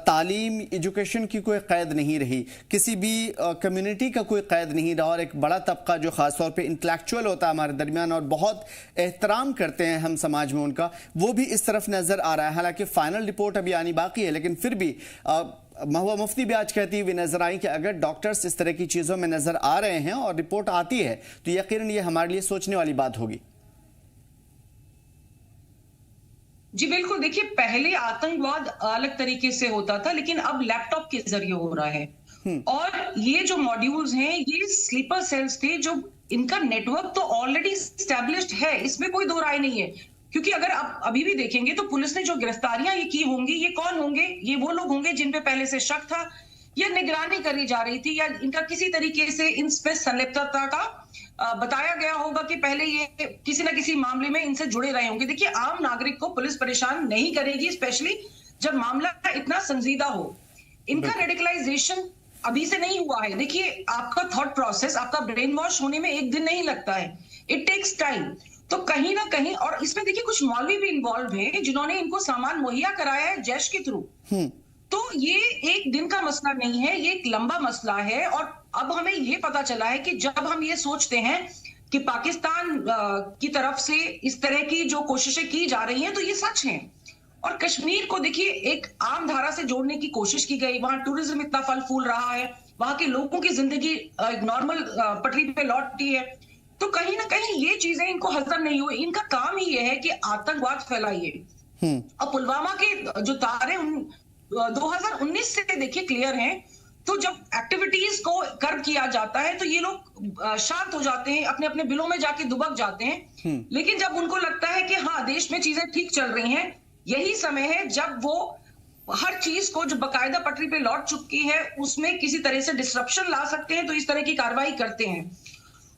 [SPEAKER 1] तालीम, एजुकेशन की कोई क़ैद नहीं रही, किसी भी कम्युनिटी का कोई क़ैद नहीं रहा और एक बड़ा तबका जो ख़ास तौर पे इंटेलेक्चुअल होता है हमारे दरमियान और बहुत एहतराम करते हैं हम समाज में उनका, वो भी इस तरफ नज़र आ रहा है। हालांकि फ़ाइनल रिपोर्ट अभी आनी बाकी है, लेकिन फिर भी महबूबा मुफ्ती भी आज कहती हुई नजर आई कि अगर डॉक्टर्स इस तरह की चीजों में नजर आ रहे हैं और रिपोर्ट आती है तो यकीनन ये हमारे लिए सोचने वाली बात होगी।
[SPEAKER 7] जी बिल्कुल, देखिए पहले आतंकवाद अलग तरीके से होता था, लेकिन अब लैपटॉप के जरिए हो रहा है और ये जो मॉड्यूल्स हैं ये स्लीपर सेल्स थे, जो इनका नेटवर्क तो ऑलरेडी एस्टैब्लिश्ड है, इसमें कोई दो राय नहीं है। क्योंकि अगर आप अभी भी देखेंगे तो पुलिस ने जो गिरफ्तारियां ये की होंगी, ये कौन होंगे? ये वो लोग होंगे जिन पे पहले से शक था या निगरानी करी जा रही थी या इनका किसी तरीके से इन पे संलिप्तता का बताया गया होगा कि पहले ये किसी ना किसी मामले में इनसे जुड़े रहे होंगे। देखिए, आम नागरिक को पुलिस परेशान नहीं करेगी, स्पेशली जब मामला इतना संजीदा हो। इनका रेडिकलाइजेशन अभी से नहीं हुआ है। देखिए, आपका थॉट प्रोसेस, आपका ब्रेन वॉश होने में एक दिन नहीं लगता है, इट टेक्स टाइम। तो कहीं ना कहीं, और इसमें देखिए कुछ मौलवी भी इन्वॉल्व हैं जिन्होंने इनको सामान मुहैया कराया है जैश के थ्रू। तो ये एक दिन का मसला नहीं है, ये एक लंबा मसला है। और अब हमें ये पता चला है कि जब हम ये सोचते हैं कि पाकिस्तान की तरफ से इस तरह की जो कोशिशें की जा रही हैं तो ये सच है। और कश्मीर को देखिए एक आम धारा से जोड़ने की कोशिश की गई, वहां टूरिज्म इतना फल फूल रहा है, वहां के लोगों की जिंदगी एक नॉर्मल पटरी पे लौटती है, तो कहीं ना कहीं ये चीजें इनको हजम नहीं हुई। इनका काम ही ये है कि आतंकवाद फैलाइए। और पुलवामा के जो तारे 2019 से देखिए क्लियर हैं, तो जब एक्टिविटीज को कर्ब किया जाता है तो ये लोग शांत हो जाते हैं, अपने अपने बिलों में जाके दुबक जाते हैं। लेकिन जब उनको लगता है कि हाँ देश में चीजें ठीक चल रही हैं, यही समय है जब वो हर चीज को जो बकायदा पटरी पे लौट चुकी है उसमें किसी तरह से डिसरप्शन ला सकते हैं, तो इस तरह की कार्रवाई करते हैं।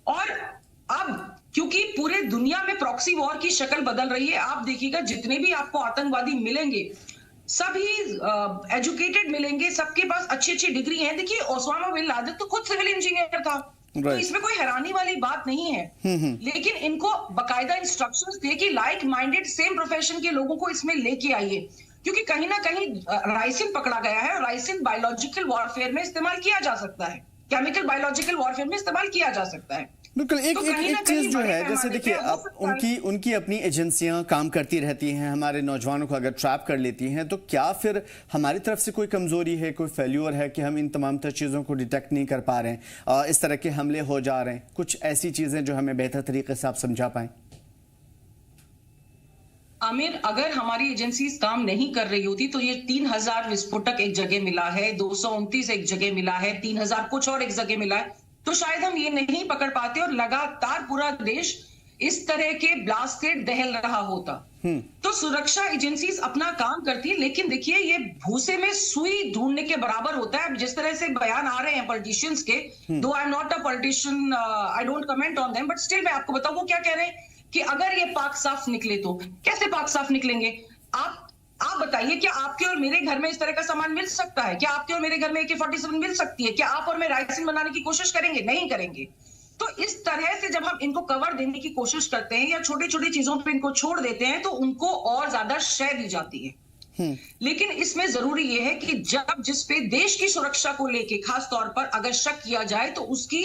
[SPEAKER 7] और अब क्योंकि पूरे दुनिया में प्रॉक्सी वॉर की शक्ल बदल रही है, आप देखिएगा जितने भी आपको आतंकवादी मिलेंगे सभी एजुकेटेड मिलेंगे, सबके पास अच्छी अच्छी डिग्री है। देखिए ओसामा बिन लादेन तो खुद सिविल इंजीनियर था, तो इसमें कोई हैरानी वाली बात नहीं है। लेकिन इनको बकायदा इंस्ट्रक्शंस थे कि लाइक माइंडेड सेम प्रोफेशन के लोगों को इसमें लेके आइए, क्योंकि कहीं ना कहीं राइसिन पकड़ा गया है और राइसिन बायोलॉजिकल वॉरफेयर में इस्तेमाल किया जा सकता है, केमिकल बायोलॉजिकल वॉरफेयर में इस्तेमाल किया जा सकता है।
[SPEAKER 1] बिल्कुल। एक चीज जो है, जैसे देखिए आप उनकी अपनी एजेंसियां काम करती रहती हैं, हमारे नौजवानों को अगर ट्रैप कर लेती हैं, तो क्या फिर हमारी तरफ से कोई कमजोरी है, कोई फेल्यूर है कि हम इन तमाम तर चीज़ों को डिटेक्ट नहीं कर पा रहे हैं, इस तरह के हमले हो जा रहे हैं? कुछ ऐसी चीजें जो हमें बेहतर तरीके से आप समझा पाएं।
[SPEAKER 7] आमिर, अगर हमारी एजेंसीज काम नहीं कर रही होती तो ये 3000 विस्फोटक एक जगह मिला है, 229 एक जगह मिला है, 3000 कुछ और एक जगह मिला है, तो शायद हम ये नहीं पकड़ पाते और लगातार पूरा देश इस तरह के ब्लास्ट से दहल रहा होता। तो सुरक्षा एजेंसीज अपना काम करती है, लेकिन देखिए ये भूसे में सुई ढूंढने के बराबर होता है। जिस तरह से बयान आ रहे हैं पॉलिटिशियंस के, दो I am not a politician, I don't comment on them, but still मैं आपको बताऊं वो क्या कह रहे हैं कि अगर ये पाक साफ निकले तो कैसे पाक साफ निकलेंगे? आप बताइए, क्या आपके और मेरे घर में इस तरह का सामान मिल सकता है? क्या आपके और मेरे घर में AK-47 मिल सकती है? क्या आप और मैं राइसिन बनाने की कोशिश करेंगे? नहीं करेंगे। तो इस तरह से जब हम इनको कवर देने की कोशिश करते हैं या छोटी छोटी चीजों पे इनको छोड़ देते हैं तो उनको और ज्यादा शय दी जाती है। लेकिन इसमें जरूरी यह है कि जब जिस पे देश की सुरक्षा को लेके खास तौर पर अगर शक किया जाए तो उसकी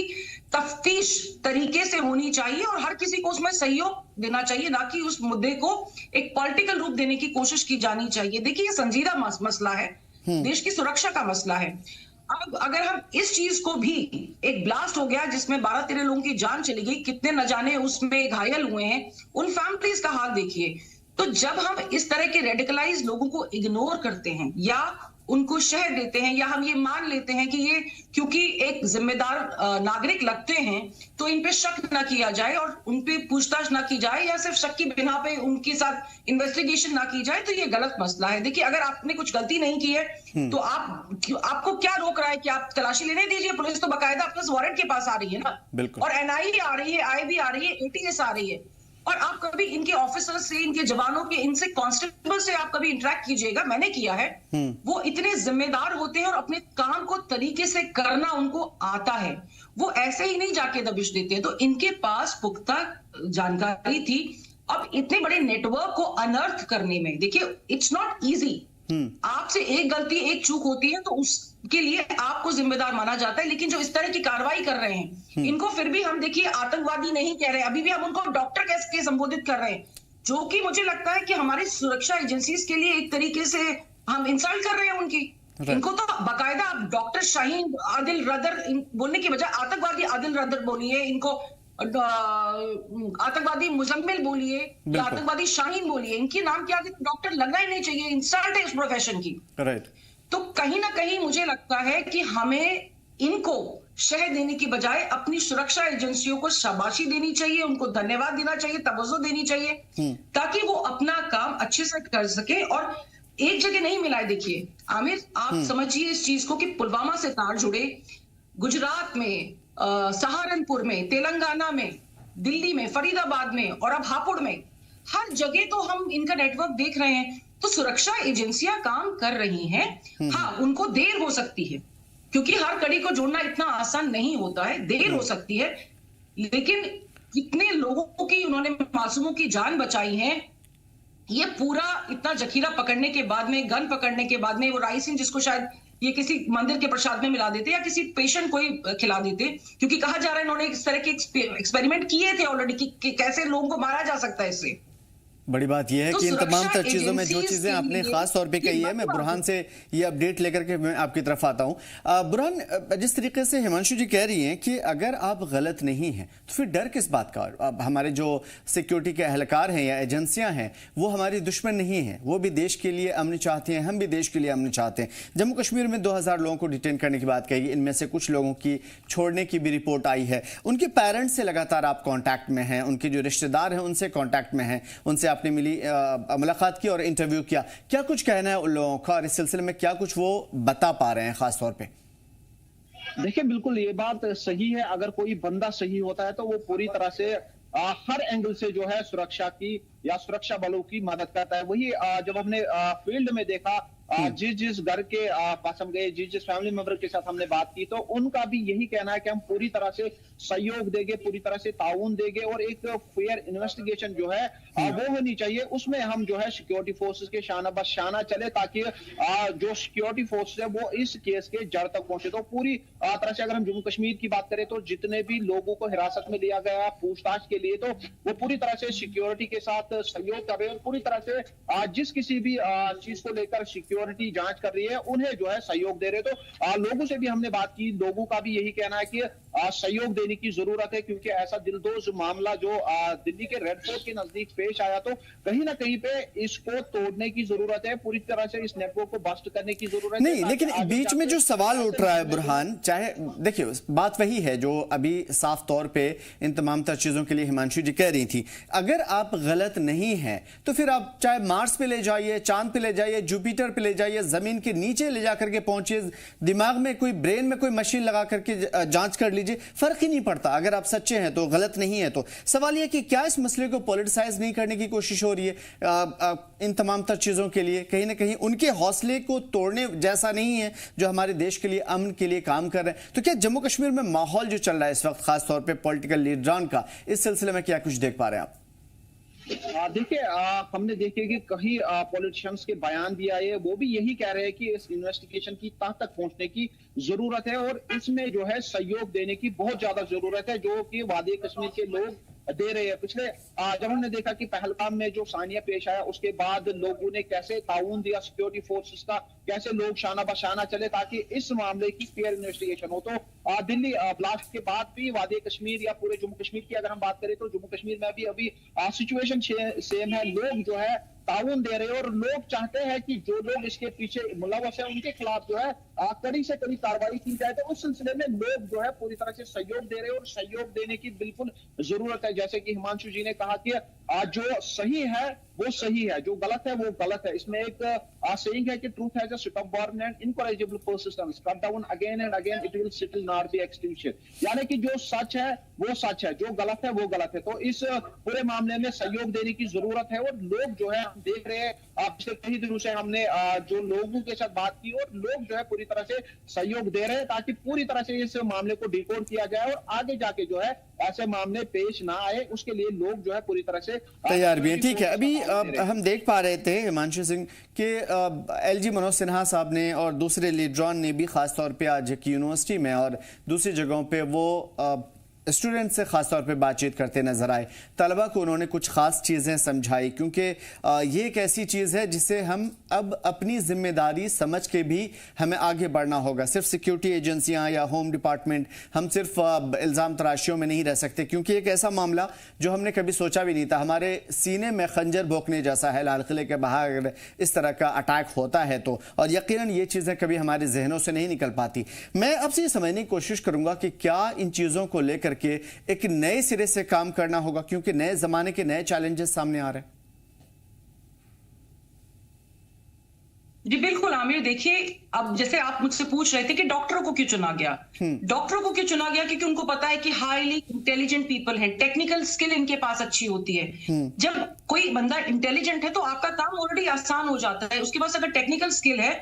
[SPEAKER 7] तफ्तीश तरीके से होनी चाहिए और हर किसी को उसमें सहयोग देना चाहिए, ना कि उस मुद्दे को एक पॉलिटिकल रूप देने की कोशिश की जानी चाहिए। देखिए ये संजीदा मसला है, देश की सुरक्षा का मसला है। अब अगर हम इस चीज को भी, एक ब्लास्ट हो गया जिसमें 12-13 लोगों की जान चली गई, कितने न जाने उसमें घायल हुए हैं, उन फैमिलीज का हाल देखिए। तो जब हम इस तरह के रेडिकलाइज लोगों को इग्नोर करते हैं या उनको शह देते हैं या हम ये मान लेते हैं कि ये क्योंकि एक जिम्मेदार नागरिक लगते हैं तो इन पे शक ना किया जाए और उन पे पूछताछ ना की जाए या सिर्फ शक की बिना पे उनके साथ इन्वेस्टिगेशन ना की जाए, तो ये गलत मसला है। देखिए अगर आपने कुछ गलती नहीं की है तो आपको क्या रोक रहा है कि आप तलाशी लेने दीजिए? पुलिस तो बाकायदा आपके वारंट के पास आ रही है ना, और NIA आ रही है, IB आ रही है, ATS आ रही है। और आप कभी इनके ऑफिसर से, इनके जवानों के, इनसे कांस्टेबल से आप कभी इंटरेक्ट कीजिएगा, मैंने किया है। वो इतने जिम्मेदार होते हैं और अपने काम को तरीके से करना उनको आता है, वो ऐसे ही नहीं जाके दबिश देते हैं। तो इनके पास पुख्ता जानकारी थी। अब इतने बड़े नेटवर्क को अनर्थ करने में, देखिए इट्स नॉट इजी। आपसे एक गलती, एक चूक होती है तो उसके लिए आपको जिम्मेदार माना जाता है, लेकिन जो इस तरह की कार्रवाई कर रहे हैं इनको फिर भी हम देखिए आतंकवादी नहीं कह रहे, अभी भी हम उनको डॉक्टर कह के संबोधित कर रहे हैं, जो कि मुझे लगता है कि हमारी सुरक्षा एजेंसीज के लिए एक तरीके से हम इंसल्ट कर रहे हैं उनकी। इनको तो बाकायदा आप डॉक्टर शाहीन आदिल रदर बोलने की बजाय आतंकवादी आदिल रदर बोलिए, इनको आतंकवादी मुजम्मिल बोलिए या आतंकवादी शाहीन बोलिए, इनके नाम के आगे डॉक्टर लगना ही नहीं चाहिए, इंसल्ट है इस प्रोफेशन की। तो कहीं ना कहीं मुझे लगता है कि हमें इनको शह देने की बजाय अपनी सुरक्षा एजेंसियों को शाबाशी देनी चाहिए, उनको धन्यवाद देना चाहिए, तवज्जो देनी चाहिए, ताकि वो अपना काम अच्छे से कर सके। और एक जगह नहीं मिला है, देखिए आमिर आप समझिए इस चीज को कि पुलवामा से तार जुड़े गुजरात में, सहारनपुर में, तेलंगाना में, दिल्ली में, फरीदाबाद में और अब हापुड़ में, हर जगह तो हम इनका नेटवर्क देख रहे हैं। तो सुरक्षा एजेंसियां काम कर रही हैं। हाँ, उनको देर हो सकती है क्योंकि हर कड़ी को जोड़ना इतना आसान नहीं होता है, देर हो सकती है, लेकिन कितने लोगों की उन्होंने मासूमों की जान बचाई है। ये पूरा इतना जखीरा पकड़ने के बाद में, गन पकड़ने के बाद में, वो राइसिन जिसको शायद ये किसी मंदिर के प्रसाद में मिला देते या किसी पेशेंट को ही खिला देते, क्योंकि कहा जा रहा है इन्होंने इस तरह के एक्सपेरिमेंट किए थे ऑलरेडी कि कैसे लोगों को मारा जा सकता है इससे।
[SPEAKER 1] बड़ी बात यह है
[SPEAKER 7] तो
[SPEAKER 1] कि इन तमाम
[SPEAKER 7] सुरक्षा
[SPEAKER 1] तर चीजों में जो
[SPEAKER 7] एजेंसीज
[SPEAKER 1] चीजें
[SPEAKER 7] के
[SPEAKER 1] आपने
[SPEAKER 7] लिए
[SPEAKER 1] खास तौर पे कही है, मैं बुरहान से ये अपडेट लेकर के मैं आपकी तरफ आता हूं। बुरहान, जिस तरीके से हिमांशु जी कह रही हैं कि अगर आप गलत नहीं हैं तो फिर डर किस बात का? अब हमारे जो सिक्योरिटी के एहलकार हैं या एजेंसियां हैं वो हमारी दुश्मन नहीं है, वो भी देश के लिए अमन चाहते हैं, हम भी देश के लिए अमन चाहते हैं। जम्मू कश्मीर में 2000 लोगों को डिटेन करने की बात कही, इनमें से कुछ लोगों की छोड़ने की भी रिपोर्ट आई है। उनके पेरेंट्स से लगातार आप कॉन्टैक्ट में हैं, उनके जो रिश्तेदार हैं उनसे कॉन्टैक्ट में हैं, उनसे आपने मुलाकात की और इंटरव्यू किया। क्या कुछ कहना है उन लोगों का और इस सिलसिले में क्या कुछ वो बता पा रहे हैं खास तौर पे?
[SPEAKER 8] देखिए, बिल्कुल ये बात सही है। अगर कोई बंदा सही होता है तो वो पूरी तरह से हर एंगल से जो है सुरक्षा की या सुरक्षा बलों की मदद करता है। वही जब हमने फील्ड में देखा, जिस घर के पास हम गए, जिस फैमिली मेंबर के साथ हमने बात की, तो उनका भी यही कहना है कि हम पूरी तरह से सहयोग देंगे, पूरी तरह से ताउन देंगे और एक फेयर इन्वेस्टिगेशन जो है वो होनी चाहिए। उसमें हम जो है सिक्योरिटी फोर्सेस के शाना बस शाना चले, ताकि जो सिक्योरिटी फोर्स है वो इस केस के जड़ तक पहुंचे। तो पूरी तरह से अगर हम जम्मू कश्मीर की बात करें तो जितने भी लोगों को हिरासत में लिया गया पूछताछ के लिए, तो वो पूरी तरह से सिक्योरिटी के साथ सहयोग कर रहे हैं। पूरी तरह से जिस किसी भी चीज को लेकर सिक्योरिटी जांच कर रही है उन्हें जो है सहयोग दे रहे। तो लोगों से भी हमने बात की, लोगों का भी यही कहना है कि सहयोग देने की जरूरत है, क्योंकि ऐसा दिलदोज मामला जो दिल्ली के रेड फोर्ट के नजदीक पेश आया, तो कहीं ना कहीं पे इसको तोड़ने की जरूरत है, पूरी तरह से इस नेटवर्क को बस्ट करने की जरूरत
[SPEAKER 1] नहीं, लेकिन बीच में जो सवाल उठ रहा है बुरहान, चाहे देखिए बात वही है जो अभी साफ तौर पे इन तमाम तर चीजों के लिए हिमांशु जी कह रही थी। अगर आप गलत नहीं हैं तो फिर आप चाहे मार्स पे ले जाइए, चांद पे ले जाइए, जुपिटर पे ले जाइए, जमीन के नीचे ले जाकर के पहुंचिए, दिमाग में कोई ब्रेन में कोई मशीन लगा करके जांच कर लीजिए, फर्क ही नहीं पड़ता। अगर आप सच्चे हैं तो, गलत नहीं है तो। सवाल यह कि क्या इस मसले को पॉलिटिसाइज नहीं करने की कोशिश हो रही है इन तमाम तर चीजों के लिए? कहीं ना कहीं उनके हौसले को तोड़ने जैसा नहीं है जो हमारे देश के लिए अमन के लिए काम कर रहे हैं। तो क्या जम्मू कश्मीर में माहौल जो चल रहा है इस वक्त खासतौर पर पॉलिटिकल लीडरान का, इस सिलसिले में क्या कुछ देख पा रहे हैं आप?
[SPEAKER 8] देखिए, हमने देखे कि कई पॉलिटिशियंस के बयान भी आए, वो भी यही कह रहे हैं कि इस इन्वेस्टिगेशन की तह तक पहुंचने की जरूरत है और इसमें जो है सहयोग देने की बहुत ज्यादा जरूरत है, जो कि वादी कश्मीर के लोग दे रहे हैं। पिछले जब हमने देखा कि पहलगाम में जो सानिया पेश आया, उसके बाद लोगों ने कैसे ताउन दिया सिक्योरिटी फोर्सेस का, कैसे लोग शाना बशाना चले ताकि इस मामले की फेयर इन्वेस्टिगेशन हो। तो दिल्ली ब्लास्ट के बाद भी वादी कश्मीर या पूरे जम्मू कश्मीर की अगर हम बात करें तो जम्मू कश्मीर में भी अभी सिचुएशन सेम है। लोग जो है ताउन दे रहे हैं और लोग चाहते हैं कि जो लोग इसके पीछे मुलव्वस है उनके खिलाफ जो है कड़ी से कड़ी कार्रवाई की जाए। तो उस सिलसिले में लोग जो है पूरी तरह से सहयोग दे रहे हैं और सहयोग देने की बिल्कुल जरूरत है। जैसे कि हिमांशु जी ने कहा कि जो सही है वो सही है, जो गलत है वो गलत है। इसमें एक सेइंग है कि truth has a stubborn and incorrigible persistence, cut down again and again, it will settle not be extinction. यानी कि जो सच है वो सच है, जो गलत है वो गलत है। तो इस पूरे मामले में सहयोग देने की जरूरत है और लोग जो है हम देख रहे हैं, पिछले कई दिनों से हमने जो लोगों के साथ बात की और लोग जो है पूरी तरह से सहयोग दे रहे हैं ताकि पूरी तरह से इस मामले को डिकोड किया जाए और आगे जाके जो है ऐसे मामले पेश ना आए, उसके लिए लोग जो है पूरी तरह से
[SPEAKER 1] तैयार भी है। ठीक है, अभी हम देख पा रहे थे हिमांशु सिंह के एलजी मनोज सिन्हा साहब ने और दूसरे लीडरान ने भी खासतौर पे आज की यूनिवर्सिटी में और दूसरी जगहों पे वो स्टूडेंट से खासतौर पे बातचीत करते नजर आए। तलबा को उन्होंने कुछ खास चीज़ें समझाई, क्योंकि ये एक ऐसी चीज़ है जिसे हम अब अपनी जिम्मेदारी समझ के भी हमें आगे बढ़ना होगा। सिर्फ सिक्योरिटी एजेंसियां या होम डिपार्टमेंट, हम सिर्फ इल्ज़ाम तराशियों में नहीं रह सकते, क्योंकि एक ऐसा मामला जो हमने कभी सोचा भी नहीं था। हमारे सीने में खंजर भोंकने जैसा है लाल किले के बाहर इस तरह का अटैक होता है तो, और यकीनन ये चीज़ें कभी हमारे जहनों से नहीं निकल पाती। मैं आपसे ये समझने की कोशिश करूंगा कि क्या इन चीज़ों को लेकर के एक नए सिरे से काम करना होगा, क्योंकि नए जमाने के नए चैलेंजेस सामने आ रहे हैं।
[SPEAKER 7] जी बिल्कुल आमिर, देखिए अब जैसे आप मुझसे पूछ रहे थे कि डॉक्टरों को क्यों चुना गया, डॉक्टरों को क्यों चुना गया, क्योंकि उनको पता है कि हाईली इंटेलिजेंट पीपल हैं, टेक्निकल स्किल इनके पास अच्छी होती है। जब कोई बंदा इंटेलिजेंट है तो आपका काम ऑलरेडी आसान हो जाता है। उसके पास अगर टेक्निकल स्किल है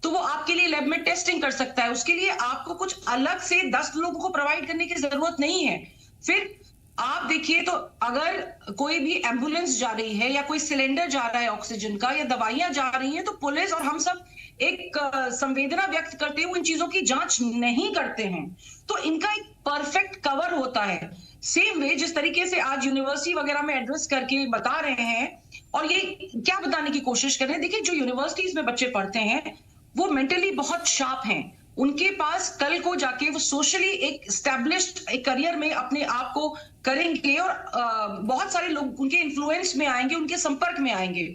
[SPEAKER 7] तो वो आपके लिए लैब में टेस्टिंग कर सकता है। उसके लिए आपको कुछ अलग से 10 लोगों को प्रोवाइड करने की जरूरत नहीं है। फिर आप देखिए तो अगर कोई भी एम्बुलेंस जा रही है या कोई सिलेंडर जा रहा है ऑक्सीजन का या दवाइयां जा रही हैं, तो पुलिस और हम सब एक संवेदना व्यक्त करते हुए इन चीजों की जांच नहीं करते हैं। तो इनका एक परफेक्ट कवर होता है। सेम वे जिस तरीके से आज यूनिवर्सिटी वगैरह में एड्रेस करके बता रहे हैं, और ये क्या बताने की कोशिश कर रहे हैं, देखिए जो यूनिवर्सिटीज में बच्चे पढ़ते हैं वो मेंटली बहुत शार्प हैं, उनके पास कल को जाके वो सोशली एक स्टैब्लिश्ड एक करियर में अपने आप को करेंगे और बहुत सारे लोग उनके इन्फ्लुएंस में आएंगे, उनके संपर्क में आएंगे।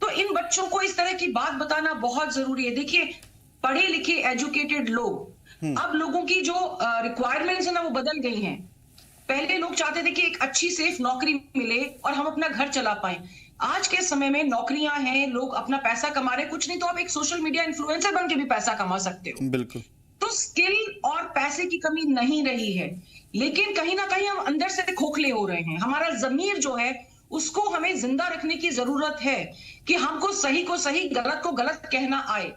[SPEAKER 7] तो इन बच्चों को इस तरह की बात बताना बहुत जरूरी है। देखिए पढ़े लिखे एजुकेटेड लोग, अब लोगों की जो रिक्वायरमेंट्स है ना वो बदल गई हैं। पहले लोग चाहते थे कि एक अच्छी सेफ नौकरी मिले और हम अपना घर चला पाएं। आज के समय में नौकरियां हैं, लोग अपना पैसा कमा रहे, कुछ नहीं तो आप एक सोशल मीडिया इन्फ्लुएंसर बन के भी पैसा कमा सकते हो।
[SPEAKER 1] बिल्कुल।
[SPEAKER 7] तो स्किल और पैसे की कमी नहीं रही है, लेकिन कहीं ना कहीं हम अंदर से खोखले हो रहे हैं। हमारा जमीर जो है उसको हमें जिंदा रखने की जरूरत है कि हमको सही को सही, गलत को गलत कहना आए।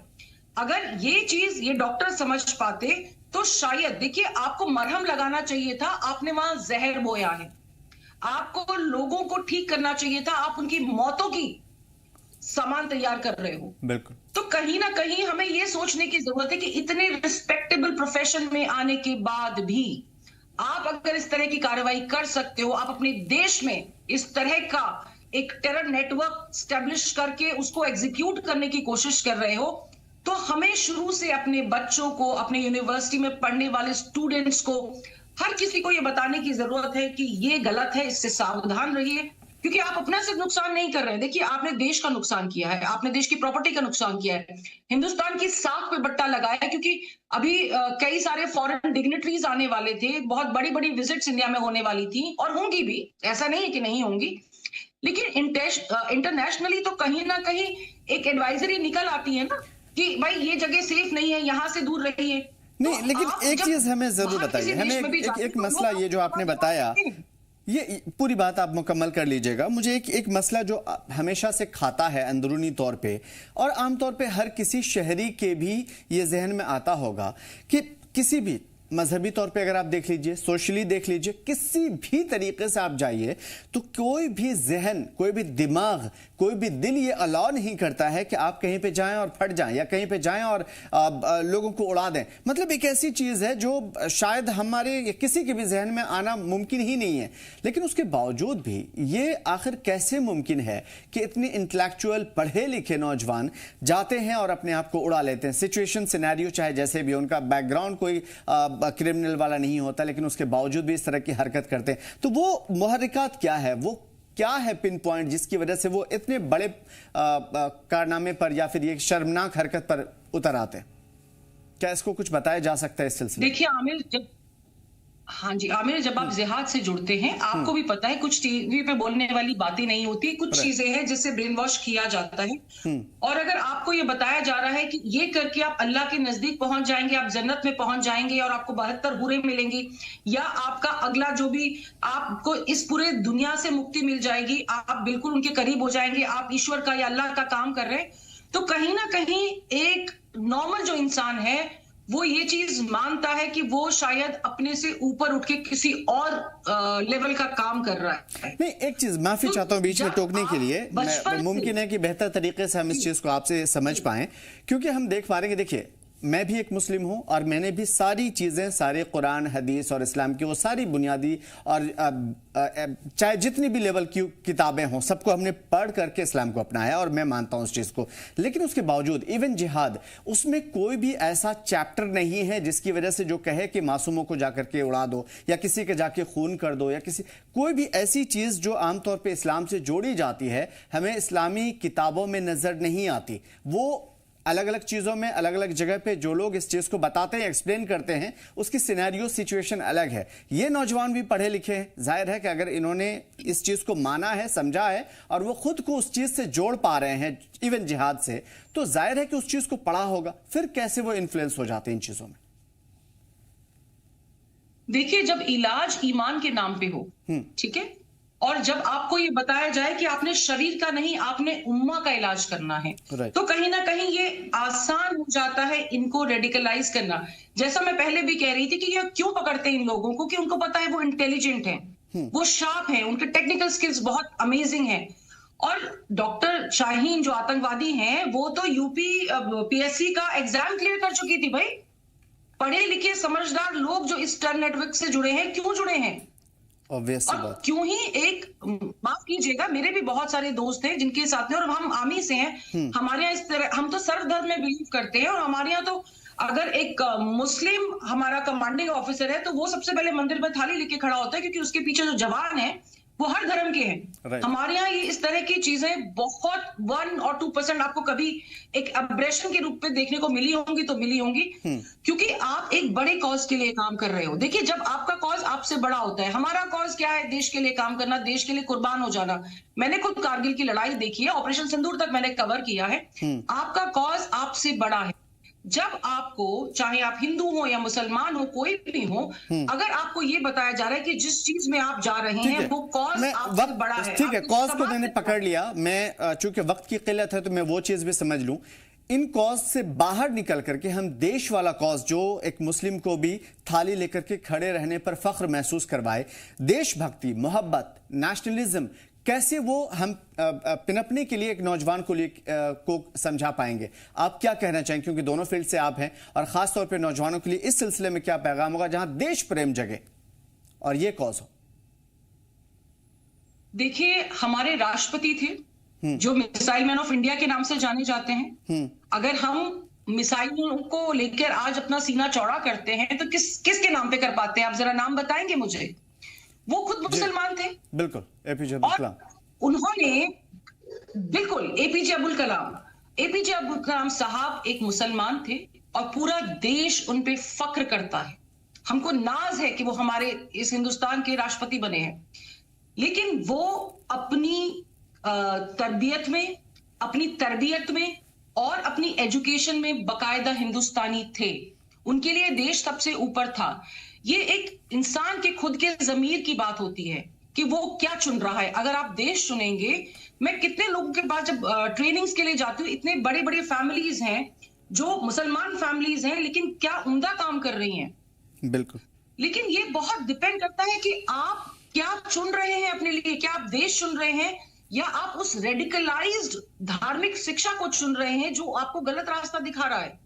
[SPEAKER 7] अगर ये चीज ये डॉक्टर समझ पाते तो शायद, देखिए आपको मरहम लगाना चाहिए था, आपने वहां जहर बोया है। आपको लोगों को ठीक करना चाहिए था, आप उनकी मौतों की सामान तैयार कर रहे हो।
[SPEAKER 1] बिल्कुल।
[SPEAKER 7] तो कहीं ना कहीं हमें यह सोचने की जरूरत है कि इतने रिस्पेक्टेबल प्रोफेशन में आने के बाद भी आप अगर इस तरह की कार्रवाई कर सकते हो, आप अपने देश में इस तरह का एक टेरर नेटवर्क स्टैब्लिश करके उसको एग्जीक्यूट करने की कोशिश कर रहे हो, तो हमें शुरू से अपने बच्चों को, अपने यूनिवर्सिटी में पढ़ने वाले स्टूडेंट्स को, हर किसी को यह बताने की जरूरत है कि ये गलत है, इससे सावधान रहिए। क्योंकि आप अपना सिर्फ नुकसान नहीं कर रहे हैं, देखिए आपने देश का नुकसान किया है, आपने देश की प्रॉपर्टी का नुकसान किया है, हिंदुस्तान की साख पे बट्टा लगाया है। क्योंकि अभी कई सारे फॉरेन डिग्निटरीज आने वाले थे, बहुत बड़ी बड़ी विजिट्स इंडिया में होने वाली थी और होंगी भी, ऐसा नहीं है कि नहीं होंगी। लेकिन इंटरनेशनली तो कहीं ना कहीं एक एडवाइजरी निकल आती है ना कि भाई ये जगह सेफ नहीं है, यहां से दूर रहिए।
[SPEAKER 1] नहीं,
[SPEAKER 7] तो
[SPEAKER 1] लेकिन एक चीज हमें जरूर बताइए, हमें एक मसला ये जो आपने बताया, ये पूरी बात आप मुकम्मल कर लीजिएगा। मुझे एक मसला जो हमेशा से खाता है अंदरूनी तौर पे, और आमतौर पे हर किसी शहरी के भी ये जहन में आता होगा कि किसी भी मजहबी तौर पे अगर आप देख लीजिए, सोशली देख लीजिए, किसी भी तरीके से आप जाइए तो कोई भी जहन, कोई भी दिमाग, कोई भी दिल ये अलाउ नहीं करता है कि आप कहीं पे जाएं और फट जाएं, या कहीं पे जाएं और लोगों को उड़ा दें। मतलब एक ऐसी चीज है जो शायद हमारे या किसी के भी जहन में आना मुमकिन ही नहीं है। लेकिन उसके बावजूद भी ये आखिर कैसे मुमकिन है कि इतने इंटेलेक्चुअल पढ़े लिखे नौजवान जाते हैं और अपने आप को उड़ा लेते हैं। सिचुएशन सिनेरियो चाहे जैसे भी, उनका बैकग्राउंड कोई क्रिमिनल वाला नहीं होता, लेकिन उसके बावजूद भी इस तरह की हरकत करते हैं। तो वो मुहर्रिकात क्या है, वो क्या है पिन पॉइंट जिसकी वजह से वो इतने बड़े कारनामे पर या फिर ये शर्मनाक हरकत पर उतर आते हैं? क्या इसको कुछ बताया जा सकता है इस सिलसिले?
[SPEAKER 7] देखिए आमिर, हाँ जी आमिर, जब आप जिहाद से जुड़ते हैं आपको भी पता है कुछ टीवी पे बोलने वाली बातें नहीं होती, कुछ चीजें हैं जिससे ब्रेन वॉश किया जाता है। और अगर आपको ये बताया जा रहा है कि ये करके आप अल्लाह के नजदीक पहुंच जाएंगे, आप जन्नत में पहुंच जाएंगे और आपको 72 हुरे मिलेंगी, या आपका अगला जो भी, आपको इस पूरे दुनिया से मुक्ति मिल जाएगी, आप बिल्कुल उनके करीब हो जाएंगे, आप ईश्वर का या अल्लाह का काम कर रहे हैं, तो कहीं ना कहीं एक नॉर्मल जो इंसान है वो ये चीज मानता है कि वो शायद अपने से ऊपर उठ के किसी और लेवल का काम कर रहा है।
[SPEAKER 1] नहीं, एक चीज माफी चाहता हूं बीच में टोकने के लिए, मुमकिन है कि बेहतर तरीके से हम इस चीज को आपसे समझ पाएं, क्योंकि हम देख पा रहे हैं। देखिए मैं भी एक मुस्लिम हूं और मैंने भी सारी चीजें, सारे कुरान, हदीस और इस्लाम की वो सारी बुनियादी और चाहे जितनी भी लेवल की किताबें हों, सबको हमने पढ़ करके इस्लाम को अपनाया और मैं मानता हूं उस चीज को। लेकिन उसके बावजूद इवन जिहाद, उसमें कोई भी ऐसा चैप्टर नहीं है जिसकी वजह से जो कहे कि मासूमों को जाकर के उड़ा दो या किसी के जाके खून कर दो, या किसी कोई भी ऐसी चीज जो आमतौर पर इस्लाम से जोड़ी जाती है हमें इस्लामी किताबों में नजर नहीं आती। वो अलग अलग चीजों में, अलग अलग जगह पे जो लोग इस चीज को बताते हैं, एक्सप्लेन करते हैं, उसकी सिनेरियो सिचुएशन अलग है। ये नौजवान भी पढ़े लिखे हैं, जाहिर है कि अगर इन्होंने इस चीज को माना है, समझा है और वो खुद को उस चीज से जोड़ पा रहे हैं इवन जिहाद से, तो जाहिर है कि उस चीज को पढ़ा होगा, फिर कैसे वो इन्फ्लुएंस हो जाते हैं इन चीजों में।
[SPEAKER 7] देखिए जब इलाज ईमान के नाम पे हो, ठीक है, और जब आपको ये बताया जाए कि आपने शरीर का नहीं, आपने उम्मा का इलाज करना है, तो कहीं ना कहीं ये आसान हो जाता है इनको रेडिकलाइज करना। जैसा मैं पहले भी कह रही थी कि ये क्यों पकड़ते हैं इन लोगों को, कि उनको पता है वो इंटेलिजेंट हैं, वो शार्प हैं, उनके टेक्निकल स्किल्स बहुत अमेजिंग हैं। और डॉक्टर शाहीन जो आतंकवादी हैं, वो तो यूपी पीएससी का एग्जाम क्लियर कर चुकी थी भाई। पढ़े लिखे समझदार लोग जो इस टर्न नेटवर्क से जुड़े हैं, क्यों जुड़े हैं?
[SPEAKER 1] ऑब्वियस
[SPEAKER 7] और
[SPEAKER 1] बात।
[SPEAKER 7] क्यों ही एक, माफ कीजिएगा, मेरे भी बहुत सारे दोस्त हैं जिनके साथ में, और हम आर्मी से हैं, हमारे यहाँ इस तरह, हम तो सर्वधर्म में बिलीव करते हैं, और हमारे यहाँ तो अगर एक मुस्लिम हमारा कमांडिंग ऑफिसर है तो वो सबसे पहले मंदिर में थाली लेके खड़ा होता है, क्योंकि उसके पीछे जो जवान है वो हर धर्म के हैं।
[SPEAKER 1] Right.
[SPEAKER 7] हमारे यहाँ ये इस तरह की चीजें बहुत 1 और 2% आपको कभी एक अब्रेशन के रूप में देखने को मिली होंगी तो मिली होंगी, क्योंकि आप एक बड़े कॉज के लिए काम कर रहे हो। देखिए, जब आपका कॉज आपसे बड़ा होता है, हमारा कॉज क्या है? देश के लिए काम करना, देश के लिए कुर्बान हो जाना। मैंने खुद कारगिल की लड़ाई देखी है, ऑपरेशन सिंदूर तक मैंने कवर किया है। आपका कॉज आपसे बड़ा है। जब आपको, चाहे आप हिंदू हो या मुसलमान हो, कोई भी हो, अगर आपको ये बताया जा रहा है कि जिस चीज में आप जा रहे हैं वो कॉज आपसे बड़ा है,
[SPEAKER 1] ठीक है,
[SPEAKER 7] आप
[SPEAKER 1] कॉज को
[SPEAKER 7] समाज
[SPEAKER 1] मैंने
[SPEAKER 7] से-
[SPEAKER 1] पकड़ लिया। मैं चूंकि वक्त की किल्लत है तो मैं वो चीज भी समझ लूं। इन कॉज से बाहर निकल करके हम देश वाला कॉज, जो एक मुस्लिम को भी थाली लेकर के खड़े रहने पर फख्र महसूस करवाए, देशभक्ति, मोहब्बत, नेशनलिज्म, कैसे वो हम पिनपने के लिए एक नौजवान को समझा पाएंगे? आप क्या कहना चाहेंगे, क्योंकि दोनों फील्ड से आप हैं, और खास तौर पे नौजवानों के लिए इस सिलसिले में क्या पैगाम होगा जहां देश प्रेम जगे और ये कॉज हो?
[SPEAKER 7] देखिए, हमारे राष्ट्रपति थे जो मिसाइल मैन ऑफ इंडिया के नाम से जाने जाते हैं। अगर हम मिसाइलों को लेकर आज अपना सीना चौड़ा करते हैं तो किसके नाम पे कर पाते हैं? आप जरा नाम बताएंगे मुझे। वो खुद मुसलमान थे।
[SPEAKER 1] बिल्कुल, एपीजे अब्दुल कलाम।
[SPEAKER 7] उन्होंने, बिल्कुल, एपीजे अब्दुल कलाम साहब एक मुसलमान थे और पूरा देश उन पे फख्र करता है। हमको नाज है कि वो हमारे इस हिंदुस्तान के राष्ट्रपति बने हैं, लेकिन वो अपनी तरबियत में और एजुकेशन एजुकेशन में बाकायदा हिंदुस्तानी थे। उनके लिए देश सबसे ऊपर था। ये एक इंसान के खुद के ज़मीर की बात होती है कि वो क्या चुन रहा है। अगर आप देश चुनेंगे, मैं कितने लोगों के पास जब ट्रेनिंग्स के लिए जाती हूँ, इतने बड़े बड़े फैमिलीज हैं जो मुसलमान फैमिलीज हैं, लेकिन क्या उम्दा काम कर रही हैं।
[SPEAKER 1] बिल्कुल।
[SPEAKER 7] लेकिन ये बहुत डिपेंड करता है कि आप क्या चुन रहे हैं अपने लिए। क्या आप देश चुन रहे हैं या आप उस रेडिकलाइज्ड धार्मिक शिक्षा को चुन रहे हैं जो आपको गलत रास्ता दिखा रहा है।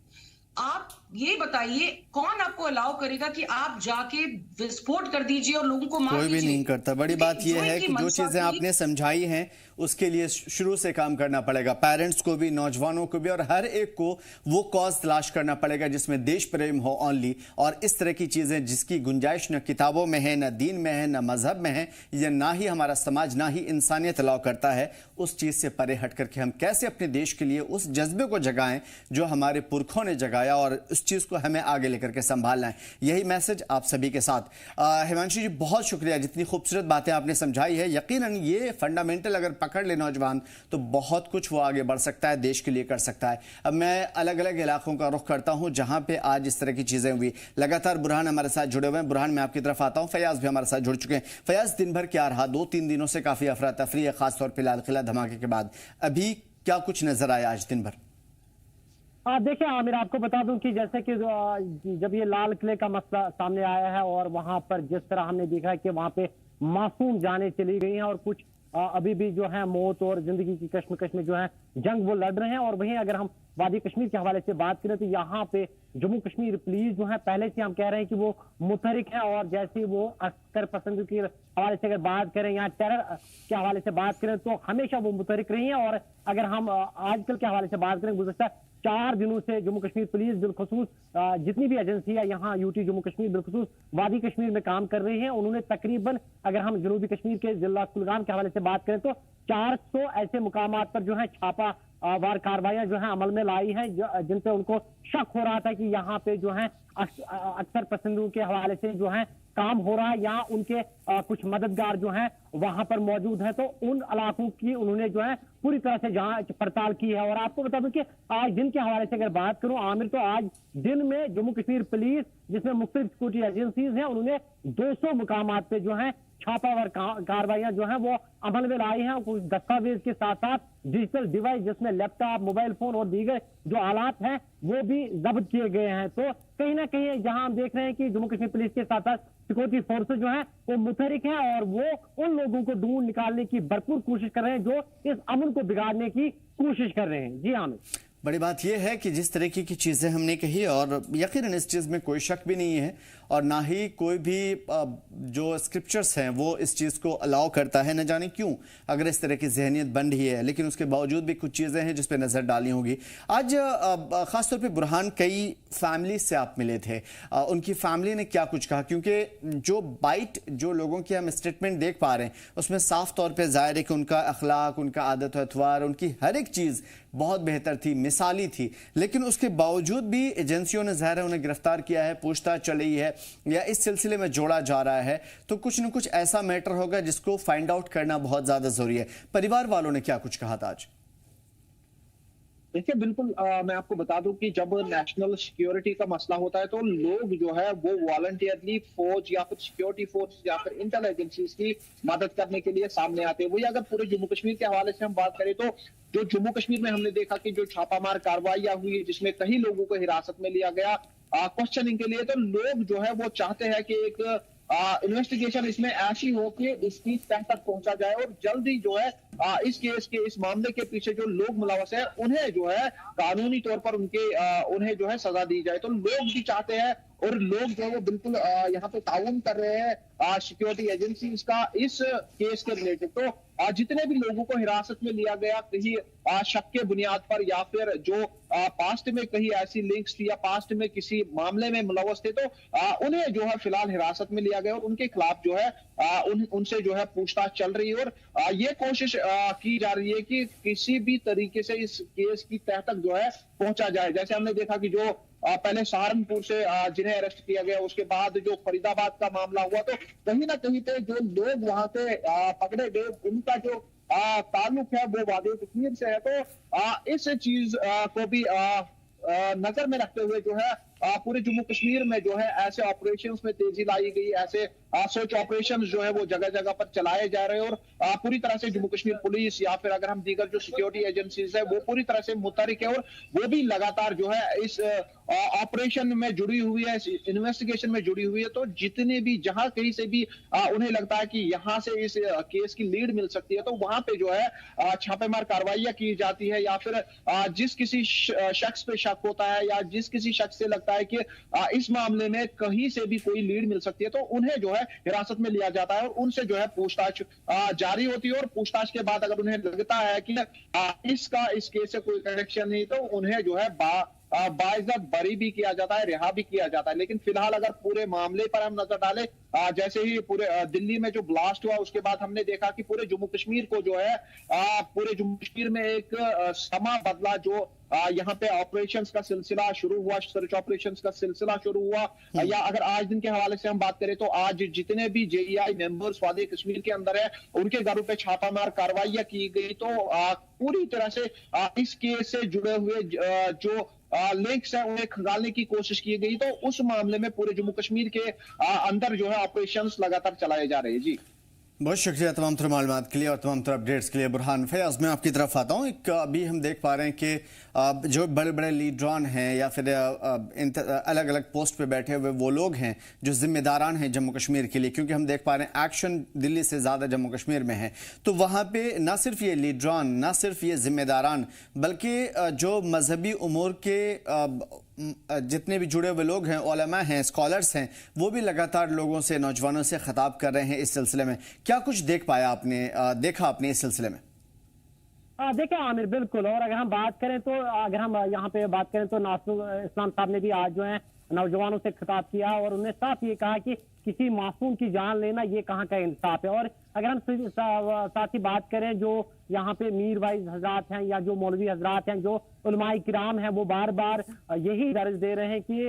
[SPEAKER 7] आप ये बताइए, कौन आपको अलाउ करेगा कि आप जाके विस्फोट कर दीजिए और लोगों को मार
[SPEAKER 1] कोई
[SPEAKER 7] दीजिए?
[SPEAKER 1] भी नहीं करता। बड़ी बात यह है कि जो चीजें आपने समझाई हैं उसके लिए शुरू से काम करना पड़ेगा। पेरेंट्स को भी, नौजवानों को भी, और हर एक को वो कॉज तलाश करना पड़ेगा जिसमें देश प्रेम हो ओनली। और इस तरह की चीजें जिसकी गुंजाइश न किताबों में है, न दीन में है, न मजहब में है, या ना ही हमारा समाज, ना ही इंसानियत अलाउ करता है, उस चीज से परे हट करके हम कैसे अपने देश के लिए उस जज्बे को जगाएं जो हमारे पुरखों ने जगाया, और उस चीज को हमें आगे लेकर के संभालना है। यही मैसेज आप सभी के साथ। हिमांशु जी, बहुत शुक्रिया, जितनी खूबसूरत बातें आपने समझाई है। यकीनन ये फंडामेंटल अगर पकड़ ले नौजवान तो बहुत कुछ वो आगे बढ़ सकता है, देश के लिए कर सकता है। अब मैं अलग अलग इलाकों का रुख करता हूं जहां पे आज इस तरह की चीजें हुई। लगातार बुरहान हमारे साथ जुड़े हुए हैं। बुरहान, मैं आपकी तरफ आता हूं। फयाज भी हमारे साथ जुड़ चुके हैं। फयाज, दिन भर क्या रहा? 2-3 दिनों से काफी अफरा तफरी है, खासतौर पर लाल किला धमाके के बाद। अभी क्या कुछ नजर आया आज दिन भर?
[SPEAKER 9] देखिए आमिर, आपको बता दूं कि जैसे कि जब ये लाल किले का मसला सामने आया है और वहां पर जिस तरह हमने देखा है कि वहां पे मासूम जानें चली गई हैं और कुछ अभी भी जो है मौत और जिंदगी की कश्मकश में जो है जंग वो लड़ रहे हैं। और वहीं अगर हम वादी कश्मीर के हवाले से बात करें तो यहाँ पे जम्मू कश्मीर पुलिस जो है पहले से हम कह रहे हैं कि वो मुतहरिक है, और जैसे वो अस्कर पसंद के हवाले से अगर बात करें या टेरर के हवाले से बात करें तो हमेशा वो मुतहरिक रही है। और अगर हम आजकल के हवाले से बात करें, गुज़श्ता 4 दिनों से जम्मू कश्मीर पुलिस बिलखुसूस जितनी भी एजेंसी है यहाँ यूटी जम्मू कश्मीर बिलखुसूस वादी कश्मीर में काम कर रही है। उन्होंने तकरीबन, अगर हम जनूबी कश्मीर के जिला कुलगाम के हवाले से बात करें तो 400 ऐसे मुकामात पर जो है छापा वार कार्रवाइयां जो है अमल में लाई है, जिन पे उनको शक हो रहा था कि यहाँ पे जो है अक्सर पसंदों के हवाले से जो है काम हो रहा है या उनके कुछ मददगार जो हैं वहां पर मौजूद है। तो उन इलाकों की उन्होंने जो है पूरी तरह से जांच पड़ताल की है। और आपको बता दूं कि आज दिन के हवाले से अगर बात करूं आमिर, तो आज दिन में जम्मू कश्मीर पुलिस जिसमें मुख्तलिफ सिक्योरिटी एजेंसीज हैं उन्होंने 200 मुकामात पे जो है छापावर कार्रवाइयां जो है वो अमल में लाई हैं। कुछ दस्तावेज के साथ साथ डिजिटल डिवाइस जिसमें लैपटॉप, मोबाइल फोन और दीगर जो आलात हैं वो भी जब्त किए गए हैं। तो कहीं ना कहीं जहां हम देख रहे हैं कि जम्मू कश्मीर पुलिस के साथ साथ सिक्योरिटी फोर्सेस जो है वो मुतहरिक हैं और वो उन लोगों को ढूंढ निकालने की भरपूर कोशिश कर रहे हैं जो इस अमन को बिगाड़ने की कोशिश कर रहे हैं। जी आमिर,
[SPEAKER 1] बड़ी बात यह है कि जिस तरीके की चीज़ें हमने कही और यकीनन इस चीज़ में कोई शक भी नहीं है और ना ही कोई भी जो स्क्रिप्चर्स हैं वो इस चीज़ को अलाउ करता है, न जाने क्यों अगर इस तरह की जहनीत बन रही है, लेकिन उसके बावजूद भी कुछ चीज़ें हैं जिस पर नज़र डालनी होगी। आज ख़ासतौर पे बुरहान कई फैमिली से आप मिले थे, उनकी फैमिली ने क्या कुछ कहा? क्योंकि जो बाइट जो लोगों की हम स्टेटमेंट देख पा रहे हैं उसमें साफ तौर पर ज़ाहिर है कि उनका अखलाक, उनका आदत अतवार, उनकी हर एक चीज़ बहुत बेहतर थी, मिसाली थी, लेकिन उसके बावजूद भी एजेंसियों ने ज़ाहिर है उन्हें गिरफ्तार किया है, पूछताछ चल रही है या इस सिलसिले में जोड़ा जा रहा है। तो कुछ न कुछ ऐसा मैटर होगा जिसको फाइंड आउट करना बहुत ज्यादा जरूरी है। परिवार वालों ने क्या कुछ कहा था आज?
[SPEAKER 8] देखिए बिल्कुल मैं आपको बता दूं कि जब नेशनल सिक्योरिटी का मसला होता है तो लोग जो है वो वॉलंटियरली फौज या फिर सिक्योरिटी फोर्स या फिर इंटेल एजेंसीज की मदद करने के लिए सामने आते हैं। वही अगर पूरे जम्मू कश्मीर के हवाले से हम बात करें तो जो जम्मू कश्मीर में हमने देखा कि जो छापामार कार्रवाइयां हुई जिसमें कई लोगों को हिरासत में लिया गया क्वेश्चनिंग के लिए, तो लोग जो है वो चाहते हैं कि एक इन्वेस्टिगेशन इसमें ऐसी हो कि इसकी तह तक पहुंचा जाए और जल्दी जो है इस केस के इस मामले के पीछे जो लोग मुलव्वस है उन्हें जो है कानूनी तौर पर उन्हें जो है सजा दी जाए। तो लोग भी चाहते हैं और लोग जो है वो बिल्कुल यहाँ पे ताउन कर रहे हैं सिक्योरिटी एजेंसीज का इस केस के रिलेटेड। तो जितने भी लोगों को हिरासत में लिया गया कहीं शक के बुनियाद पर या फिर जो पास्ट में कहीं ऐसी लिंक्स थी या पास्ट में किसी मामले में मुलव्वस थे, तो उन्हें जो है फिलहाल हिरासत में लिया गया और उनके खिलाफ जो है उनसे जो है पूछताछ चल रही है और ये कोशिश की जा रही है कि किसी भी तरीके से इस केस की तह तक जो है पहुंचा जाए। जैसे हमने देखा कि जो पहले सहारनपुर से जिन्हें अरेस्ट किया गया उसके बाद जो फरीदाबाद का मामला हुआ, तो कहीं ना कहीं पे जो लोग वहां से पकड़े गए उनका जो ताल्लुक है वो वादे कश्मीर से है। तो इस चीज को भी नजर में रखते हुए जो है पूरे जम्मू कश्मीर में जो है ऐसे ऑपरेशंस में तेजी लाई गई, ऐसे सर्च ऑपरेशंस जो है वो जगह जगह पर चलाए जा रहे हैं और पूरी तरह से जम्मू कश्मीर पुलिस या फिर अगर हम दीगर जो सिक्योरिटी एजेंसीज है वो पूरी तरह से मुतहरिक है और वो भी लगातार जो है इस ऑपरेशन में जुड़ी हुई है, इन्वेस्टिगेशन में जुड़ी हुई है। तो जितने भी जहां कहीं से भी उन्हें लगता है कि यहां से इस केस की लीड मिल सकती है तो वहां पे जो है छापेमार कार्रवाइयां की जाती है या फिर जिस किसी शख्स पे शक होता है या जिस किसी शख्स से लगता है कि इस मामले में कहीं से भी कोई लीड मिल सकती है तो उन्हें जो है हिरासत में लिया जाता है और उनसे जो है पूछताछ जारी होती है और पूछताछ के बाद अगर उन्हें लगता है कि इसका इस केस से कोई कनेक्शन नहीं तो उन्हें जो है बाइज्जत बरी भी किया जाता है, रिहा भी किया जाता है। लेकिन फिलहाल अगर पूरे मामले पर हम नजर डालें, जैसे ही पूरे दिल्ली में जो ब्लास्ट हुआ उसके बाद हमने देखा कि पूरे जम्मू कश्मीर को जो है पूरे जम्मू कश्मीर में एक समा बदला। जो यहाँ पे ऑपरेशंस का सिलसिला शुरू हुआ, सर्च ऑपरेशंस का सिलसिला शुरू हुआ, या अगर आज दिन के हवाले से हम बात करें तो आज जितने भी जेईआई मेंबर्स वादे कश्मीर के अंदर है उनके घरों पे छापामार कार्रवाइयां की गई। तो पूरी तरह से इस केस से जुड़े हुए जो लिंक्स है उन्हें खंगालने की कोशिश की गई। तो उस मामले में पूरे जम्मू कश्मीर के अंदर जो है ऑपरेशंस लगातार चलाए जा रहे हैं। जी
[SPEAKER 1] बहुत शुक्रिया तमाम तरह मालूमात के लिए और तमाम तरह अपडेट्स के लिए। बुरहान फैयाज, मैं आपकी तरफ आता हूँ। एक अभी हम देख पा रहे हैं कि जो बड़े बड़े लीडरान हैं या फिर अलग अलग पोस्ट पे बैठे हुए वो लोग हैं जो जिम्मेदारान हैं जम्मू कश्मीर के लिए, क्योंकि हम देख पा रहे हैं एक्शन दिल्ली से ज़्यादा जम्मू कश्मीर में है। तो वहाँ पे ना सिर्फ ये लीडरान, ना सिर्फ ये जिम्मेदारान, बल्कि जो मजहबी उमूर के जितने भी जुड़े हुए लोग हैं, उलमा हैं, स्कॉलर्स हैं, वो भी लगातार लोगों से, नौजवानों से खिताब कर रहे हैं इस सिलसिले में। क्या कुछ देख पाया आपने, देखा आपने इस सिलसिले में?
[SPEAKER 9] देखिए आमिर, बिल्कुल। और अगर हम बात करें तो अगर हम यहाँ पे बात करें तो नासरुल इस्लाम साहब ने भी आज जो है नौजवानों से खिताब किया और उन्होंने साफ ये कहा कि किसी मासूम की जान लेना ये कहाँ का इंसाफ है। और अगर हम साथ ही बात करें जो यहाँ पे मीर वाइज हजरात हैं या जो मौलवी हजरात हैं, जो उलमाए किराम हैं, वो बार बार यही दर्ज दे रहे हैं कि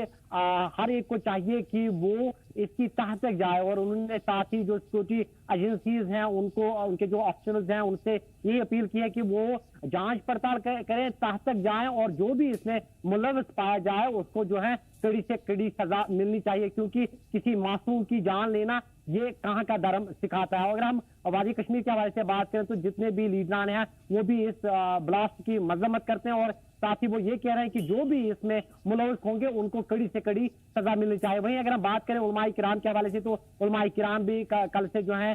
[SPEAKER 9] हर एक को चाहिए कि वो इसकी तह तक जाए। और उन्होंने साथ ही जो सिक्योरिटी एजेंसीज हैं उनको, उनके जो ऑफिसर्स हैं, उनसे ये अपील की है कि वो जांच पड़ताल करें, तह तक जाएं और जो भी इसमें मुलव्वस पाया जाए उसको जो है कड़ी से कड़ी सजा मिलनी चाहिए, क्योंकि किसी मासूम की जान लेना ये कहाँ का धर्म सिखाता है। अगर हम वादी कश्मीर के हवाले से बात करें तो जितने भी लीडरान हैं वो भी इस ब्लास्ट की मजम्मत करते हैं और साथ ही वो ये कह रहे हैं कि जो भी इसमें मुलविस होंगे उनको कड़ी से कड़ी सजा मिलनी चाहिए। वहीं अगर हम बात करें उलमाए किराम के हवाले से तो उलमाए किराम भी कल से जो है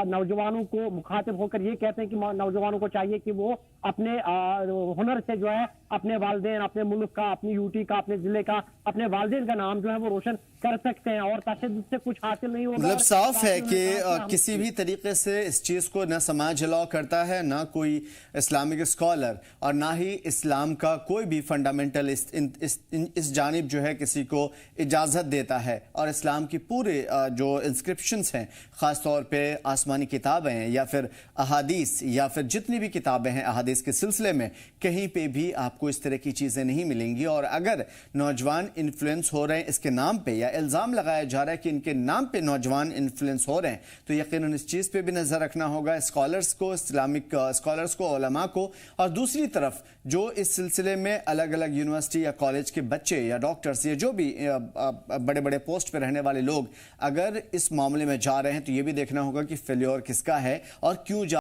[SPEAKER 9] नौजवानों को मुखातिब होकर ये कहते हैं कि नौजवानों को चाहिए कि वो अपने हुनर से जो है अपने वालिदैन, अपने मुल्क का, अपनी यूटी का, अपने जिले का, अपने वालिदैन का नाम जो है वो रोशन कर सकते हैं और तशद्दुद से कुछ हासिल नहीं होगा।
[SPEAKER 1] मतलब साफ है कि किसी भी तरीके से इस चीज को न समाज अलाउ करता है, ना कोई इस्लामिक स्कॉलर और ना ही इस्लाम का कोई भी फंडामेंटल इस जानिब जो है किसी को इजाजत देता है। और इस्लाम की पूरे जो इंस्क्रिप्शंस हैं, खासतौर पे आसमानी किताबें हैं या फिर अहादीस या फिर जितनी भी किताबें हैं अहादीस के सिलसिले में, कहीं पे भी आपको इस तरह की चीजें नहीं मिलेंगी। और अगर नौजवान इन्फ्लुएंस हो रहे हैं इसके नाम पे या इल्जाम लगाया जा रहा है कि इनके नाम पे नौजवान इन्फ्लुएंस हो रहे हैं, तो यकीनन इस चीज पे भी नजर रखना होगा स्कॉलर्स को, इस्लामिक स्कॉलर्स को, उलमा को। और दूसरी तरफ जो इस सिलसिले में अलग अलग यूनिवर्सिटी या कॉलेज के बच्चे या डॉक्टर्स या जो भी बड़े बड़े पोस्ट पे रहने वाले लोग अगर इस मामले में जा रहे हैं तो ये भी देखना होगा कि फेल्योर किसका है और क्यों जा